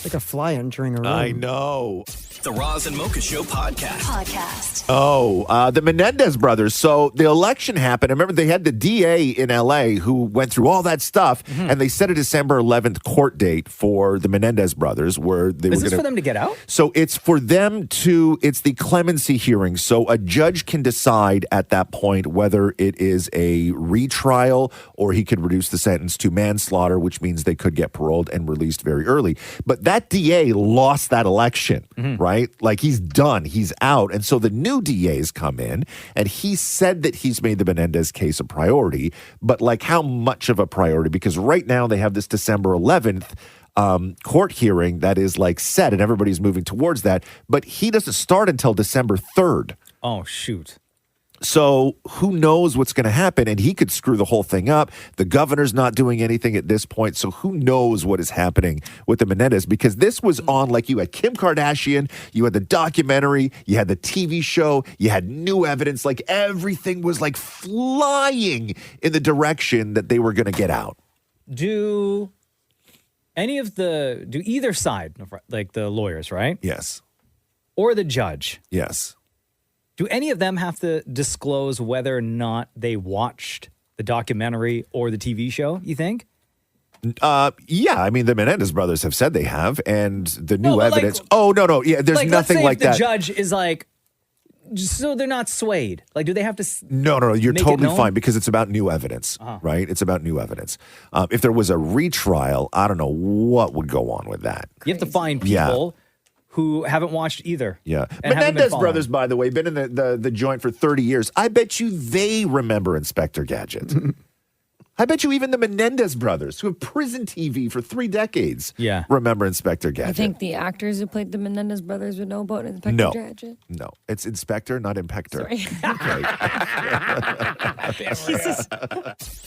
Like a fly entering a room. I know. The Roz and Mocha Show podcast. Oh, the Menendez brothers. So the election happened. I remember they had the DA in L.A. who went through all that stuff, and they set a December 11th court date for the Menendez brothers where they were Is this going for them to get out? So it's for them to, it's the clemency hearing. So a judge can decide at that point whether it is a retrial or he could reduce the sentence to manslaughter, which means they could get paroled and released very early. But that DA lost that election, right? Like he's done, he's out. And so the new DA's come in and he said that he's made the Menendez case a priority, but like how much of a priority? Because right now they have this December 11th court hearing that is like set and everybody's moving towards that, but he doesn't start until December 3rd. Oh, shoot. So who knows what's going to happen? And he could screw the whole thing up. The governor's not doing anything at this point. So who knows what is happening with the Menendez? Because this was on, like you had Kim Kardashian, you had the documentary, you had the TV show, you had new evidence. Like everything was like flying in the direction that they were going to get out. Do either side, like the lawyers, right? Yes. Or the judge? Yes. Do any of them have to disclose whether or not they watched the documentary or the TV show, you think? Yeah, I mean, the Menendez brothers have said they have, and the new but, evidence. No. Yeah, there's like, nothing let's say like if the that. judge is like, so they're not swayed. Like, do they have to? No. You're make it totally known? fine because it's about new evidence, right? It's about new evidence. If there was a retrial, I don't know what would go on with that. You have to find people who haven't watched either. Yeah. and haven't been Menendez following. brothers, by the way, been in the joint for 30 years. I bet you they remember Inspector Gadget. I bet you even the Menendez brothers, who have prison TV for 3 decades, remember Inspector Gadget. I think the actors who played the Menendez brothers would know about Inspector No. Gadget. No, it's Inspector, not Impector.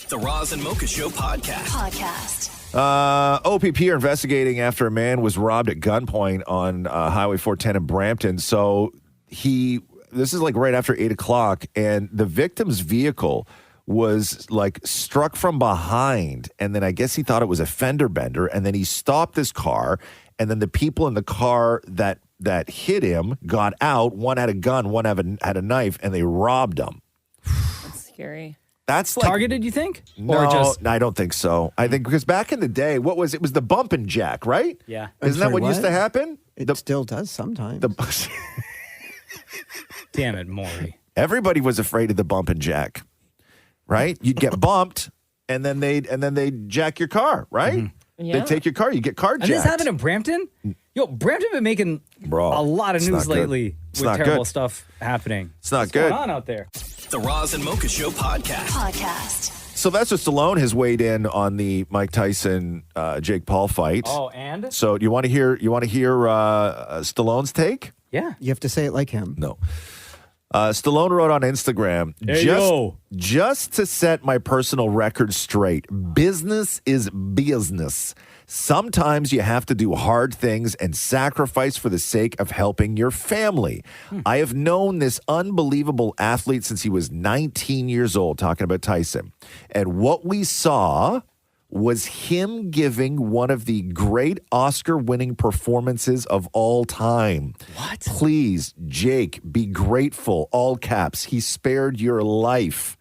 The Roz and Mocha Show podcast. OPP are investigating after a man was robbed at gunpoint on Highway 410 in Brampton. So this is like right after 8 o'clock, and the victim's vehicle was like struck from behind, and then I guess he thought it was a fender bender, and then he stopped his car, and then the people in the car that hit him got out. One had a gun, one had a knife, and they robbed him. That's scary. That's like targeted, you think? No, Or just I don't think so. I think because back in the day, what was it? Was the bump and jack, right? Yeah. Isn't that what used to happen? It still does sometimes. Damn it, Maury. Everybody was afraid of the bump and jack, right? You'd get bumped, and then they'd jack your car, right? Yeah. They'd take your car. You get car And jacked. this happened in Brampton? Yo, Brampton been making a lot of it's news not good. lately It's with not terrible good. stuff happening. It's not What's good. going on out there? The Roz and Mocha Show podcast. Sylvester Stallone has weighed in on the Mike Tyson Jake Paul fight. Oh, and So do you want to hear Stallone's take? Yeah. You have to say it like him. No. Stallone wrote on Instagram, Hey, yo. just to set my personal record straight, business is business. Sometimes you have to do hard things and sacrifice for the sake of helping your family. I have known this unbelievable athlete since he was 19 years old, talking about Tyson. And what we saw was him giving one of the great Oscar-winning performances of all time. What? Please, Jake, be grateful. All caps. He spared your life.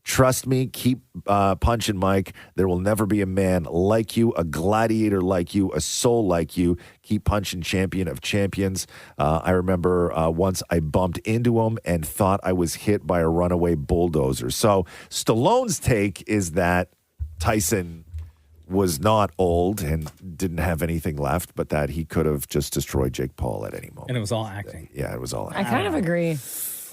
Trust me, keep punching, Mike. There will never be a man like you, a gladiator like you, a soul like you. Keep punching, champion of champions. I remember once I bumped into him and thought I was hit by a runaway bulldozer. So Stallone's take is that Tyson was not old and didn't have anything left, but that he could have just destroyed Jake Paul at any moment. And it was all acting. Yeah, it was all I acting. kind of agree.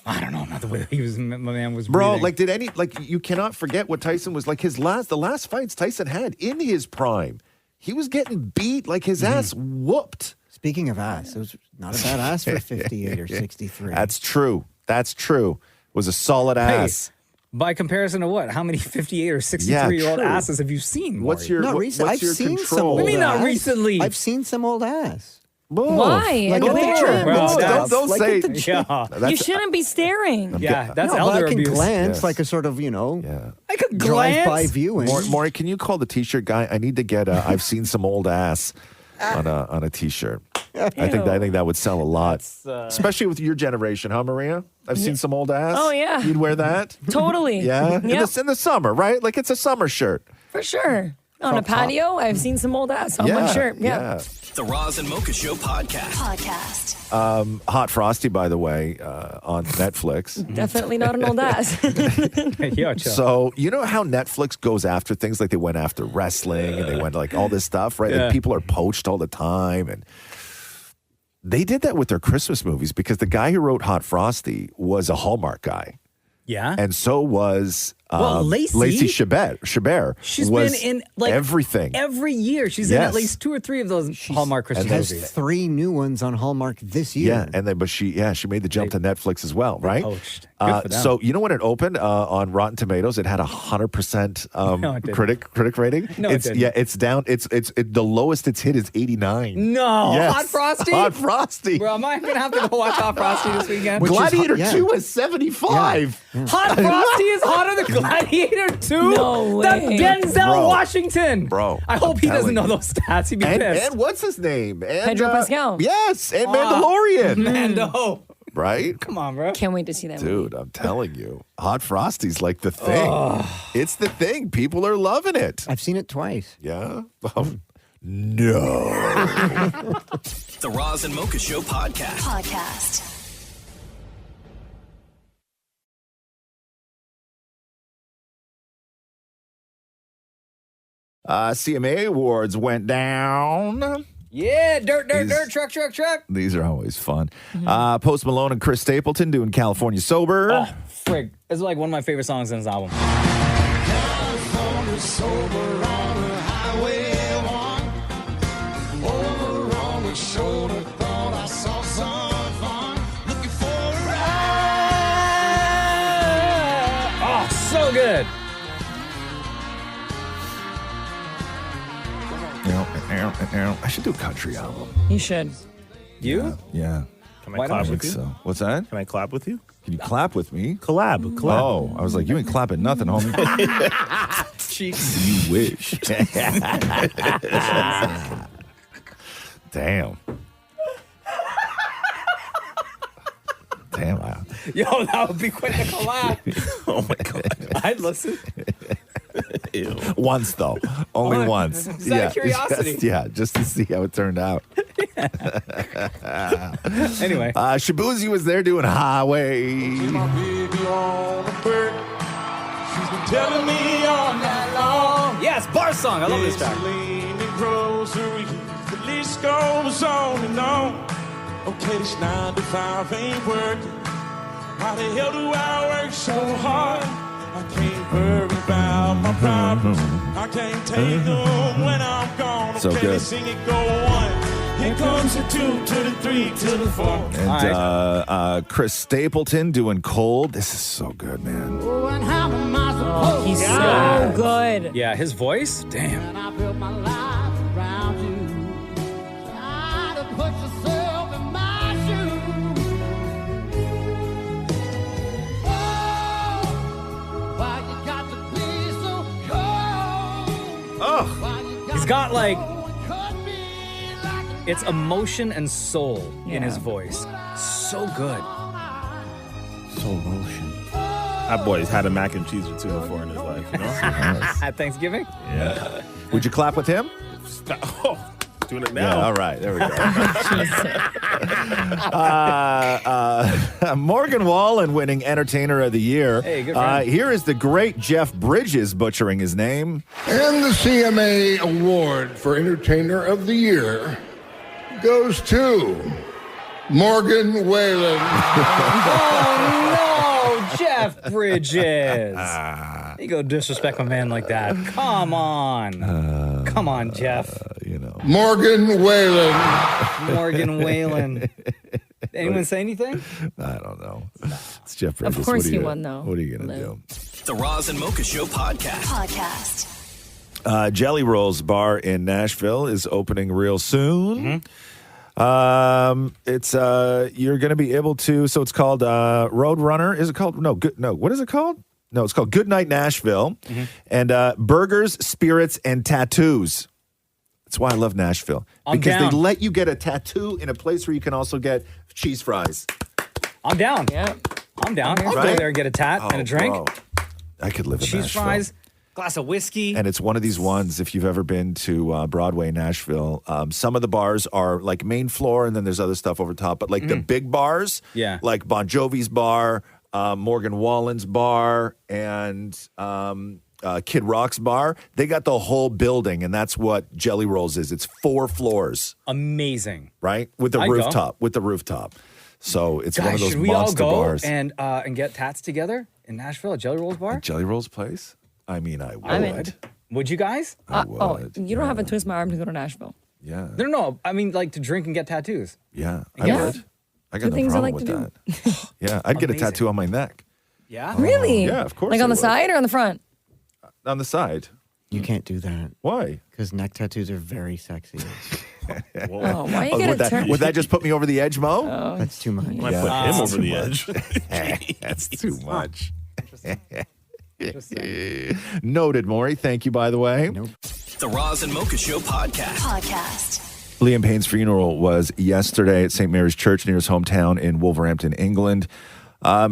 I don't know, not the way my man was Bro, breathing. you cannot forget what Tyson was like. The last fights Tyson had in his prime, he was getting beat like his ass whooped. Speaking of ass, it was not a bad ass for 58 or 63. That's true. It was a solid ass. By comparison to what? How many 58 or 63-year-old true. asses have you seen? What's Maury? your- Not recently. what's I've your seen some control? old What do you mean not ass. recently? I've seen some old ass. Why? Like And at the where? gym Bro, and that's- stuff. don't Like say- at the gym. Yeah. You shouldn't be staring. Yeah, that's No, but elder I can abuse. glance Yes. like a sort of, I could drive-by glance. viewing. Maury, can you call the T-shirt guy? I need to get I've seen some old ass on a T-shirt. I think that would sell a lot, especially with your generation, huh, Maria? I've seen some old ass. Oh, yeah. You'd wear that? Totally. Yeah, Yep. in the summer, right? Like it's a summer shirt. For sure. On a patio, I've seen some old ass on my shirt. Yeah. The Roz and Mocha Show podcast. Hot Frosty, by the way, on Netflix. Definitely not an old ass. Yeah, chill. So you know how Netflix goes after things like they went after wrestling and they went like all this stuff, right? Yeah. Like people are poached all the time, and they did that with their Christmas movies because the guy who wrote Hot Frosty was a Hallmark guy. Yeah. And so was Lacey Chabert. She's was been in like everything. Every year. She's in Yes. at least 2 or 3 of those Hallmark Christmas has movies. 3 new ones on Hallmark this year. Yeah, and then but she made the jump to Netflix as well, right? poached. Good for them. So you know when it opened on Rotten Tomatoes, it had 100% No, it didn't. critic rating. No, it it's didn't. yeah, it's down. It's the lowest it's hit is 89. No. Yes. Hot Frosty? Hot Frosty. Bro, am I going to have to go watch Hot Frosty this weekend? Gladiator 2 is 75. Hot Frosty is hotter than Gladiator 2? No way. That's Denzel Bro. Washington. Bro, I hope I'm he doesn't telling know you. those stats. He'd be And, pissed. and what's his name? And, Pedro Pascal. Yes, and Mandalorian. Mando. right? Come on, bro. Can't wait to see that movie. Dude, I'm telling you. Hot Frosty's like the thing. It's the thing. People are loving it. I've seen it twice. Yeah? No. The Roz and Mocha Show podcast. CMA Awards went down. Yeah, dirt, truck. These are always fun. Post Malone and Chris Stapleton doing California Sober. Oh, frig. This is like one of my favorite songs in his album. California sober on the highway one. Over on the shoulder, thought I saw some fun. Looking for a ride. Oh, so good. I should do a country album. You should. You? Yeah. Can I Why clap don't with think you? so. What's that? Can I clap with you? Can you clap with me? Collab. Oh, I was like, you ain't clapping nothing, homie. You wish. Damn. Damn. Yo, that would be quite a collab. Oh my God. I'd listen. Ew. Once, though. Only once. Just out of curiosity. Just to see how it turned out. Anyway. Shabuzi was there doing Highway. My baby on the bird. She's been telling me all night long. Yes, bar song. I love this track. Leaning groceries. The list goes on and on. Okay, this 9 to 5 ain't working. Why the hell do I work so hard? I can't worry about my problems. I can't take them when I'm gone. So Okay, good. sing it, go 1. Here comes the 2 to the 3 to the 4. And Chris Stapleton doing Cold. This is so good, man. Oh, and how am I supposed He's so good. Yeah, his voice. Damn. And I built my life around you. Try to put yourself in my shoes. Oh, why you got to be so cold? Oh. He's got like, it's emotion and soul in his voice. So good. Soul motion. That boy's had a mac and cheese or two before in his life, you know? At Thanksgiving? Yeah. Would you clap with him? Oh, doing it now. Yeah, all right. There we go. Morgan Wallen winning Entertainer of the Year. Hey, good friend. Here is the great Jeff Bridges butchering his name. And the CMA Award for Entertainer of the Year goes to Morgan Whalen. Oh, no, Jeff Bridges. You go disrespect a man like that. Come on. Come on, Jeff. Morgan Whalen. Morgan Whalen. Anyone say anything? I don't know. It's Jeff Bridges. Of course What are he you- won, though. What are you going to do? The Roz and Mocha Show podcast. Jelly Rolls Bar in Nashville is opening real soon. It's you're going to be able to. So it's called Roadrunner. Is it called? No. What is it called? No, it's called Good Night Nashville. And burgers, spirits, and tattoos. That's why I love Nashville, I'm because down. they let you get a tattoo in a place where you can also get cheese fries. I'm down. Yeah. I'm down. I'll go Right? there and get a tat and a drink. Bro. I could live in Cheese Nashville. fries, glass of whiskey. And it's one of these ones, if you've ever been to Broadway, Nashville, some of the bars are like main floor and then there's other stuff over top. But like the big bars, Yeah. like Bon Jovi's bar, Morgan Wallen's bar, and Kid Rock's bar, they got the whole building. And that's what Jelly Rolls is. It's 4 floors, Amazing. right? With the I'd go. rooftop. So it's one of Guys, those should we all monster go bars. and get tats together in Nashville at Jelly Rolls Bar? Jelly Rolls place? I mean, I would. I'm in. Would you guys? You don't have to twist my arm to go to Nashville. Yeah. No. I mean, like to drink and get tattoos. Yeah, Yeah. I would. I got Two no things I problem like with to that. Yeah, I'd get a Amazing. tattoo on my neck. Yeah. Really? Yeah, of course. Like I on the would. side or on the front? On the side. You can't do that. Why? Because neck tattoos are very sexy. Oh, why you get would, a turn? would that just put me over the edge, Mo? That's too much. I put him that's over too the much. edge. That's too much. Just saying. Noted, Maury. Thank you, by the way. Nope. The Roz and Mocha Show podcast. Liam Payne's funeral was yesterday at St. Mary's Church near his hometown in Wolverhampton, England.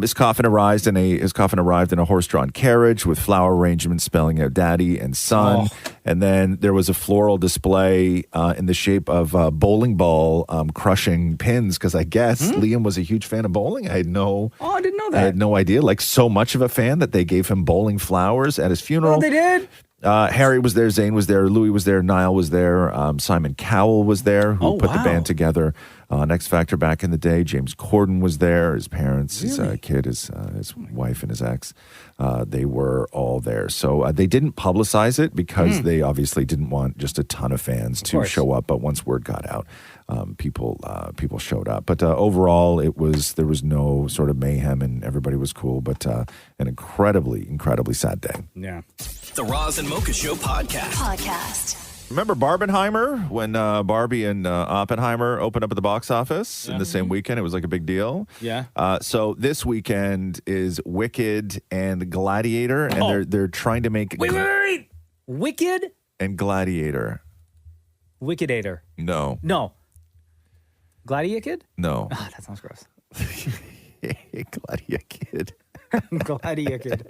His coffin arrived in a horse-drawn carriage with flower arrangements spelling out "Daddy" and "Son," and then there was a floral display in the shape of a bowling ball crushing pins. Because I guess Liam was a huge fan of bowling. I didn't know that. I had no idea. Like so much of a fan that they gave him bowling flowers at his funeral. Oh, they did. Harry was there, Zayn was there, Louis was there, Niall was there, Simon Cowell was there, who put the band together. X Factor back in the day. James Corden was there, his parents, his kid, his wife, and his ex. They were all there. So they didn't publicize it because they obviously didn't want just a ton of fans to show up. But once word got out, people showed up. But overall, there was no sort of mayhem, and everybody was cool. But an incredibly sad day. Yeah. The Roz and Mocha Show podcast. Remember Barbenheimer when Barbie and Oppenheimer opened up at the box office in the same weekend? It was like a big deal. Yeah. So this weekend is Wicked and Gladiator, and they're trying to make Wait. Wicked and Gladiator. Wicked-ator. No. Gladiator? No. Ah, that sounds gross. Gladiator. Gladiator.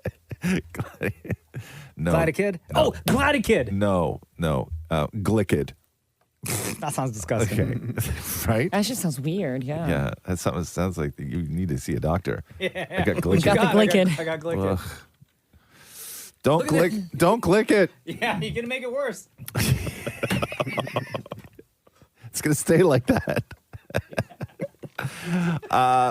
No. Gladikid? No. Oh, Gladikid. No. Glickid. That sounds disgusting. Okay. Right? That just sounds weird. Yeah. Yeah. That sounds like you need to see a doctor. Yeah. I got We Glickid. got the Glickid. I got Glickid. Ugh. Don't click it. Yeah, you're gonna make it worse. It's gonna stay like that.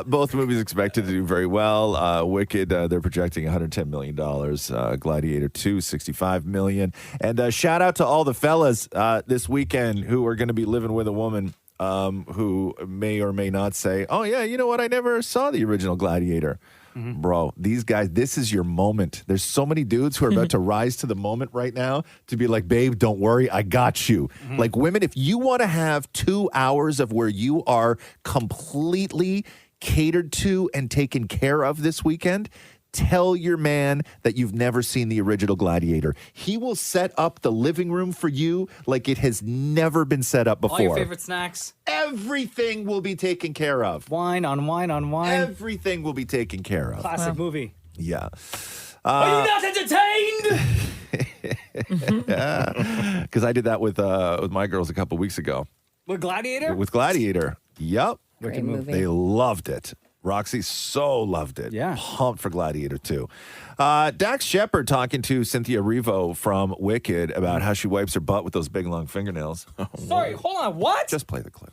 Both movies expected to do very well. Wicked, they're projecting $110 million. Gladiator 2, $65 million. And shout out to all the fellas this weekend who are going to be living with a woman who may or may not say, "Oh yeah, you know what? I never saw the original Gladiator." Bro, these guys, this is your moment. There's so many dudes who are about to rise to the moment right now to be like, "Babe, don't worry, I got you." Like women, if you want to have 2 hours of where you are completely catered to and taken care of this weekend, tell your man that you've never seen the original Gladiator. He will set up the living room for you like it has never been set up before. All your favorite snacks. Everything will be taken care of. Wine on wine on wine. Everything will be taken care of. Classic movie. Yeah. Are you not entertained? Yeah. Because I did that with my girls a couple weeks ago. With Gladiator? With Gladiator. Yep. Great movie. They loved it. Roxy so loved it. Yeah. Pumped for Gladiator 2. Dax Shepard talking to Cynthia Erivo from Wicked about how she wipes her butt with those big long fingernails. Sorry, hold on. What? Just play the clip.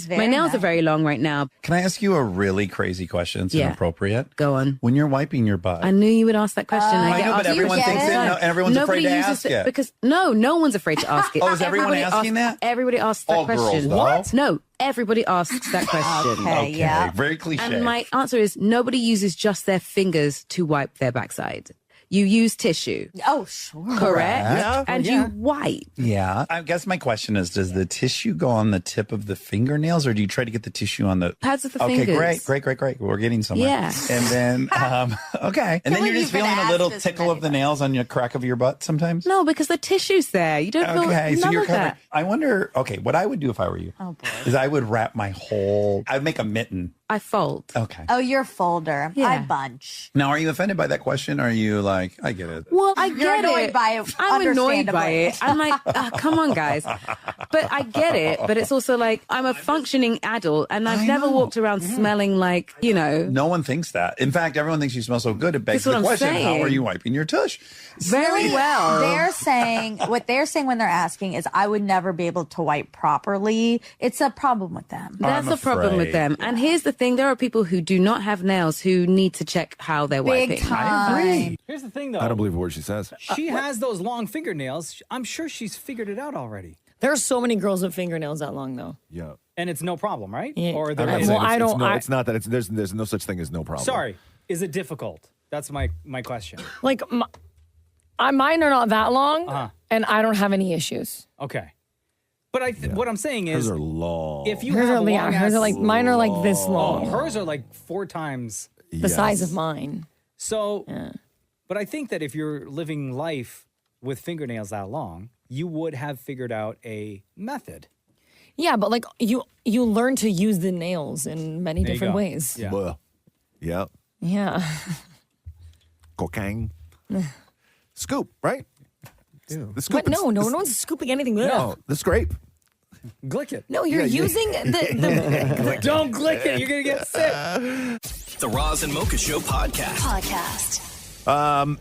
My nails are very long right now. Can I ask you a really crazy question? It's inappropriate. Go on. When you're wiping your butt. I knew you would ask that question. I know, but everyone thinks it. No, everyone's afraid to ask it. Because no one's afraid to ask it. Oh, is everyone asking that? Everybody asks that All question. girls, though? What? No, everybody asks that question. Okay, very cliche. And my answer is nobody uses just their fingers to wipe their backside. You use tissue. Oh, sure. Correct? Yeah. And you wipe. Yeah. I guess my question is, does the tissue go on the tip of the fingernails or do you try to get the tissue on the pads of the fingers? fingers? Great. We're getting somewhere. Yeah. And then, okay. And then you're just feeling a little tickle of the nails on your crack of your butt sometimes? No, because the tissue's there. You don't feel none of that. I wonder, what I would do if I were you is I would wrap I'd make a mitten. I fold. Okay. Oh, you're a folder. Yeah. I bunch. Now, are you offended by that question? Or are you like, I get it? Well, I You're get annoyed it. by it, I'm annoyed by understandably. it. I'm like, come on, guys. But I get it. But it's also like, I'm a functioning adult and I've never walked around smelling like, No one thinks that. In fact, everyone thinks you smell so good. It begs That's the what I'm question, how saying. are you wiping your tush? Very well. What they're saying when they're asking is, I would never be able to wipe properly. It's a problem with them. That's the problem with them. And here's the thing. There are people who do not have nails who need to check how they're wiping. time. I agree. Here's the thing, though. I don't believe a word she says. She has those long fingernails. I'm sure she's figured it out already. There are so many girls with fingernails that long, though. Yeah. And it's no problem, right? Yeah. Or I'm there not is. saying Well, I don't- It's not that. There's no such thing as no problem. Sorry. Is it difficult? That's my question. Like, mine are not that long, Uh-huh. and I don't have any issues. Okay. But what I'm saying is, Hers are long. if you Hers have are, yeah, long hers are ass- like mine are like this long, hers are like 4 times the size of mine. So, but I think that if you're living life with fingernails that long, you would have figured out a method. Yeah, but like you learn to use the nails in many There you different go. ways. Yeah. Well, yep. Yeah. Cocaine. Scoop, right? The But scoop. no one's scooping anything. No, the scrape. Glick it. No, you're using the Don't glick it. You're going to get sick. The Roz and Mocha Show podcast.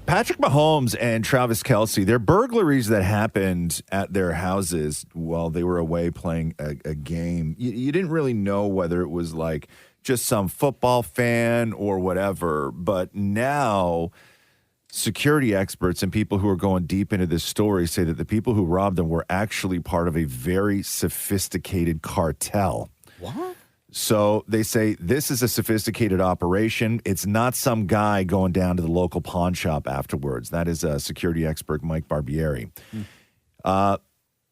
Patrick Mahomes and Travis Kelce, they're burglaries that happened at their houses while they were away playing a game. You didn't really know whether it was like just some football fan or whatever, but now security experts and people who are going deep into this story say that the people who robbed them were actually part of a very sophisticated cartel. What? So they say this is a sophisticated operation. It's not some guy going down to the local pawn shop afterwards. That is security expert Mike Barbieri.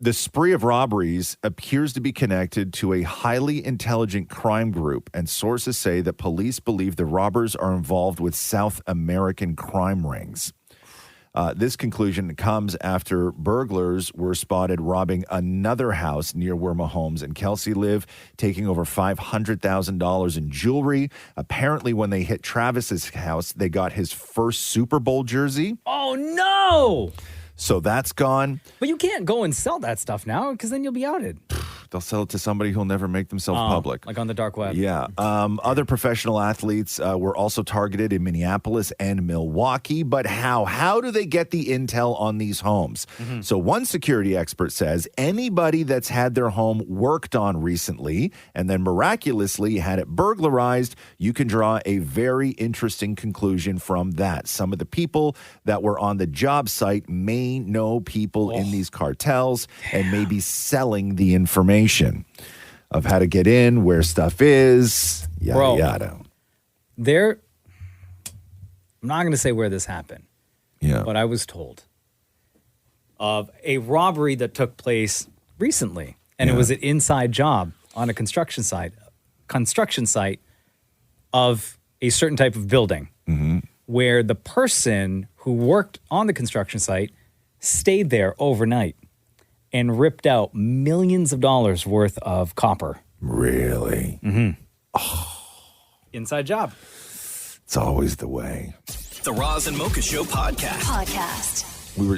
The spree of robberies appears to be connected to a highly intelligent crime group, and sources say that police believe the robbers are involved with South American crime rings. This conclusion comes after burglars were spotted robbing another house near where Mahomes and Kelce live, taking over $500,000 in jewelry. Apparently, when they hit Travis's house, they got his first Super Bowl jersey. Oh, no. So that's gone. But you can't go and sell that stuff now because then you'll be outed. They'll sell it to somebody who'll never make themselves public. Like on the dark web. Yeah. Other professional athletes were also targeted in Minneapolis and Milwaukee. But how? How do they get the intel on these homes? Mm-hmm. So one security expert says anybody that's had their home worked on recently and then miraculously had it burglarized, you can draw a very interesting conclusion from that. Some of the people that were on the job site may know people in these cartels and may be selling the information of how to get in, where stuff is, yada, Bro, yada. I'm not going to say where this happened. Yeah. But I was told of a robbery that took place recently, and it was an inside job on a construction site of a certain type of building, where the person who worked on the construction site stayed there overnight and ripped out millions of dollars worth of copper. Really? Mm-hmm. Inside job. It's always the way. The Roz and Mocha Show podcast.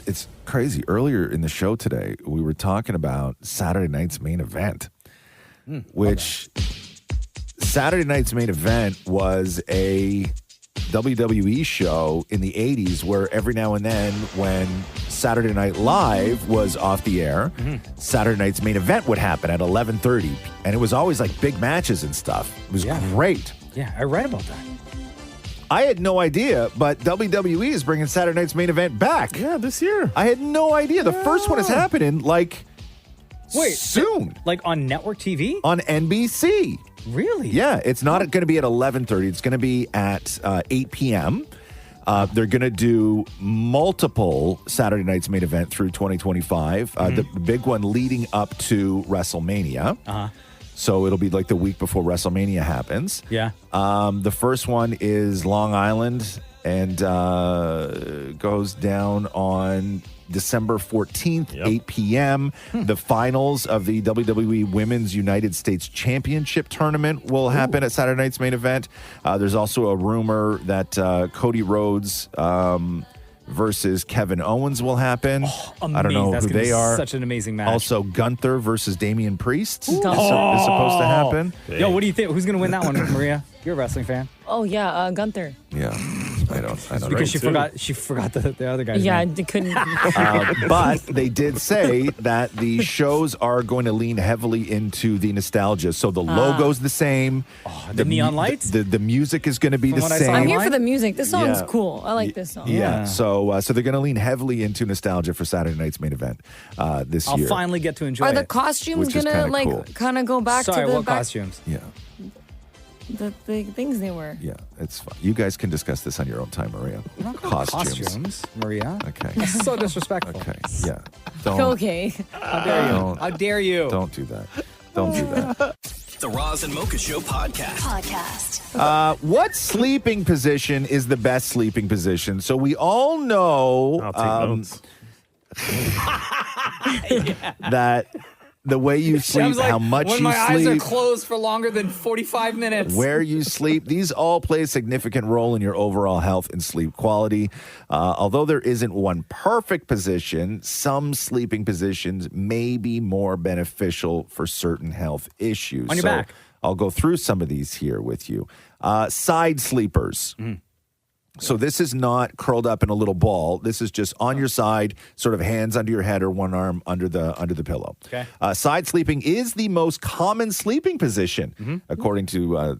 It's crazy. Earlier in the show today, we were talking about Saturday night's main event, which Saturday night's main event was a WWE show in the 80s where every now and then when Saturday Night Live was off the air, Saturday night's main event would happen at 11:30. And it was always like big matches and stuff. It was great. Yeah, I read about that. I had no idea, but WWE is bringing Saturday night's main event back. Yeah, this year. I had no idea. The first one is happening soon. Like on network TV? On NBC. Really? Yeah, it's not going to be at 11:30. It's going to be at 8 p.m. They're going to do multiple Saturday night's main event through 2025. The big one leading up to WrestleMania. So it'll be like the week before WrestleMania happens. Yeah. The first one is Long Island and goes down on December 14th, 8 p.m. The finals of the WWE Women's United States Championship Tournament will happen at Saturday night's main event. There's also a rumor that Cody Rhodes versus Kevin Owens will happen. I don't know That's who gonna they be are. Such an amazing match. Also, Gunther versus Damian Priest is supposed to happen. Yo, what do you think? Who's going to win that one, Maria? You're a wrestling fan. Oh yeah, Gunther. Yeah, I don't Because she forgot the other guy. Yeah, they couldn't. But they did say that the shows are going to lean heavily into the nostalgia. So the logo's the same. The neon lights? The music is going to be the same. I'm here for the music. This song's Yeah. cool. I like this song. Yeah. So they're going to lean heavily into nostalgia for Saturday night's main event this I'll year. finally get to enjoy Are the it. costumes Which is gonna kinda cool. kind of go back Sorry, to the what costumes? Yeah. the things they were? Yeah, it's fine. You guys can discuss this on your own time, Maria. Costumes, Maria. Okay. That's so disrespectful. Okay. Yeah. Don't. Okay. How dare you? Don't. How dare you? Don't do that. Don't do that. The Roz and Mocha Show podcast. What sleeping position is the best sleeping position? So we all know I'll take notes. that the way you sleep, Sam's like, how much when you my eyes are sleep, closed for longer than 45 minutes. where you sleep, these all play a significant role in your overall health and sleep quality. Although there isn't one perfect position, some sleeping positions may be more beneficial for certain health issues. On your back. I'll go through some of these here with you. Side sleepers. So this is not curled up in a little ball. This is just on your side, sort of hands under your head or one arm under the pillow. Okay. Side sleeping is the most common sleeping position, according to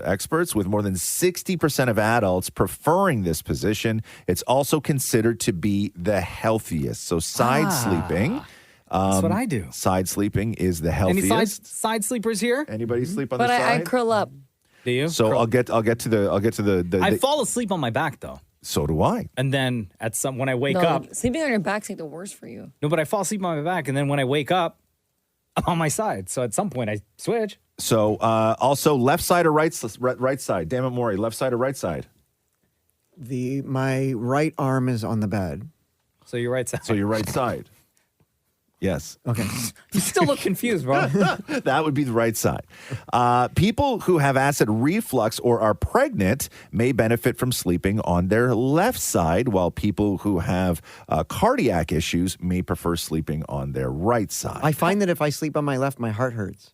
experts, with more than 60% of adults preferring this position. It's also considered to be the healthiest. So side sleeping. That's what I do. Side sleeping is the healthiest. Any side sleepers here? Anybody sleep on But the side? I curl up. Do you? So I'll get to the. I fall asleep on my back though. So do I. And then when I wake No, up, sleeping on your back's like the worst for you. no, but I fall asleep on my back, and then when I wake up, I'm on my side. So at some point, I switch. So also left side or right side? Damn it, Maurie, left side or right side? My right arm is on the bed. So your right side. So your right side. Yes. Okay. You still look confused, bro. That would be the right side. People who have acid reflux or are pregnant may benefit from sleeping on their left side, while people who have cardiac issues may prefer sleeping on their right side. I find that if I sleep on my left, my heart hurts.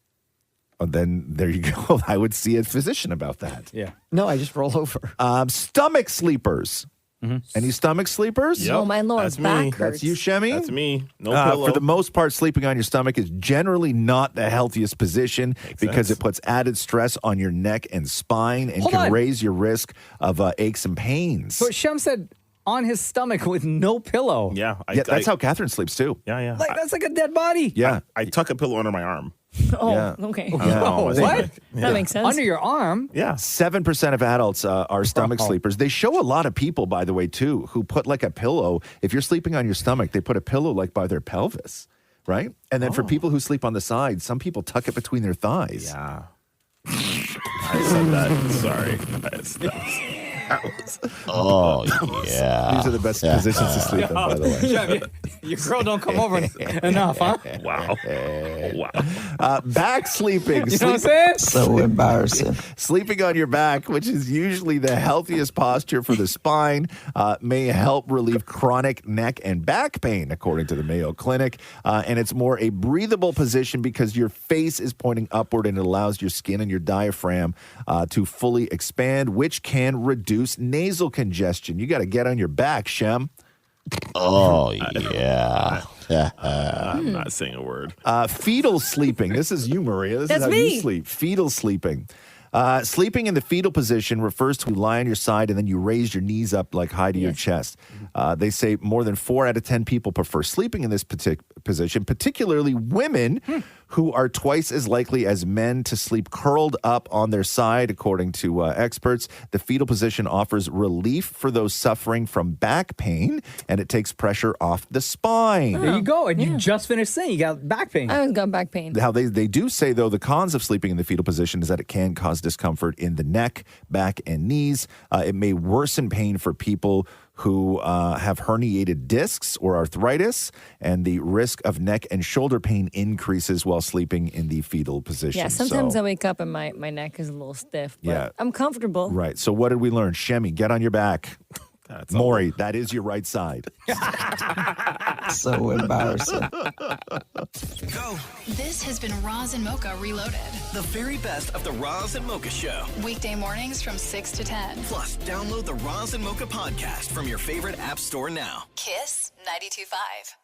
Then there you go. I would see a physician about that. Yeah. No, I just roll over. Stomach sleepers. Any stomach sleepers? Yep. Oh, my lower That's back me. hurts. That's you, Shemi? That's me. No pillow. For the most part, sleeping on your stomach is generally not the healthiest position because it puts added stress on your neck and spine and Hold can on. raise your risk of aches and pains. So Shem said on his stomach with no pillow. Yeah. That's how Catherine sleeps too. Yeah. Like that's like a dead body. Yeah. I tuck a pillow under my arm. Oh, Yeah. okay. Yeah. Oh, what? That makes sense. Under your arm. Yeah. 7% of adults are stomach sleepers. They show a lot of people, by the way, too, who put like a pillow. If you're sleeping on your stomach, they put a pillow like by their pelvis, right? And then for people who sleep on the side, some people tuck it between their thighs. Yeah. I said that. Sorry. Oh, yeah. These are the best positions to sleep in, by the way. Yeah, your girl don't come over enough, huh? Wow. Wow. Back sleeping. You know what I'm saying? So embarrassing. Sleeping on your back, which is usually the healthiest posture for the spine, may help relieve chronic neck and back pain, according to the Mayo Clinic. And it's more a breathable position because your face is pointing upward and it allows your skin and your diaphragm to fully expand, which can reduce nasal congestion. You got to get on your back, Shem. Oh, yeah. I'm not saying a word. Fetal sleeping. This is you, Maria. This That's is how me. you sleep. Fetal sleeping. Sleeping in the fetal position refers to lie on your side and then you raise your knees up like high to your chest. They say more than 4 out of 10 people prefer sleeping in this position, particularly women who are twice as likely as men to sleep curled up on their side, according to experts. The fetal position offers relief for those suffering from back pain, and it takes pressure off the spine. There you go. And you just finished saying you got back pain. I always got back pain. How they do say, though, the cons of sleeping in the fetal position is that it can cause discomfort in the neck, back, and knees. It may worsen pain for people who have herniated discs or arthritis, and the risk of neck and shoulder pain increases while sleeping in the fetal position. Yeah, sometimes So- I wake up and my neck is a little stiff, but Yeah. I'm comfortable. Right. So what did we learn? Shemi, get on your back. Maury, that is your right side. So embarrassing. Go. This has been Roz and Mocha Reloaded. The very best of the Roz and Mocha Show. Weekday mornings from 6 to 10. Plus, download the Roz and Mocha podcast from your favorite app store now. Kiss 92.5.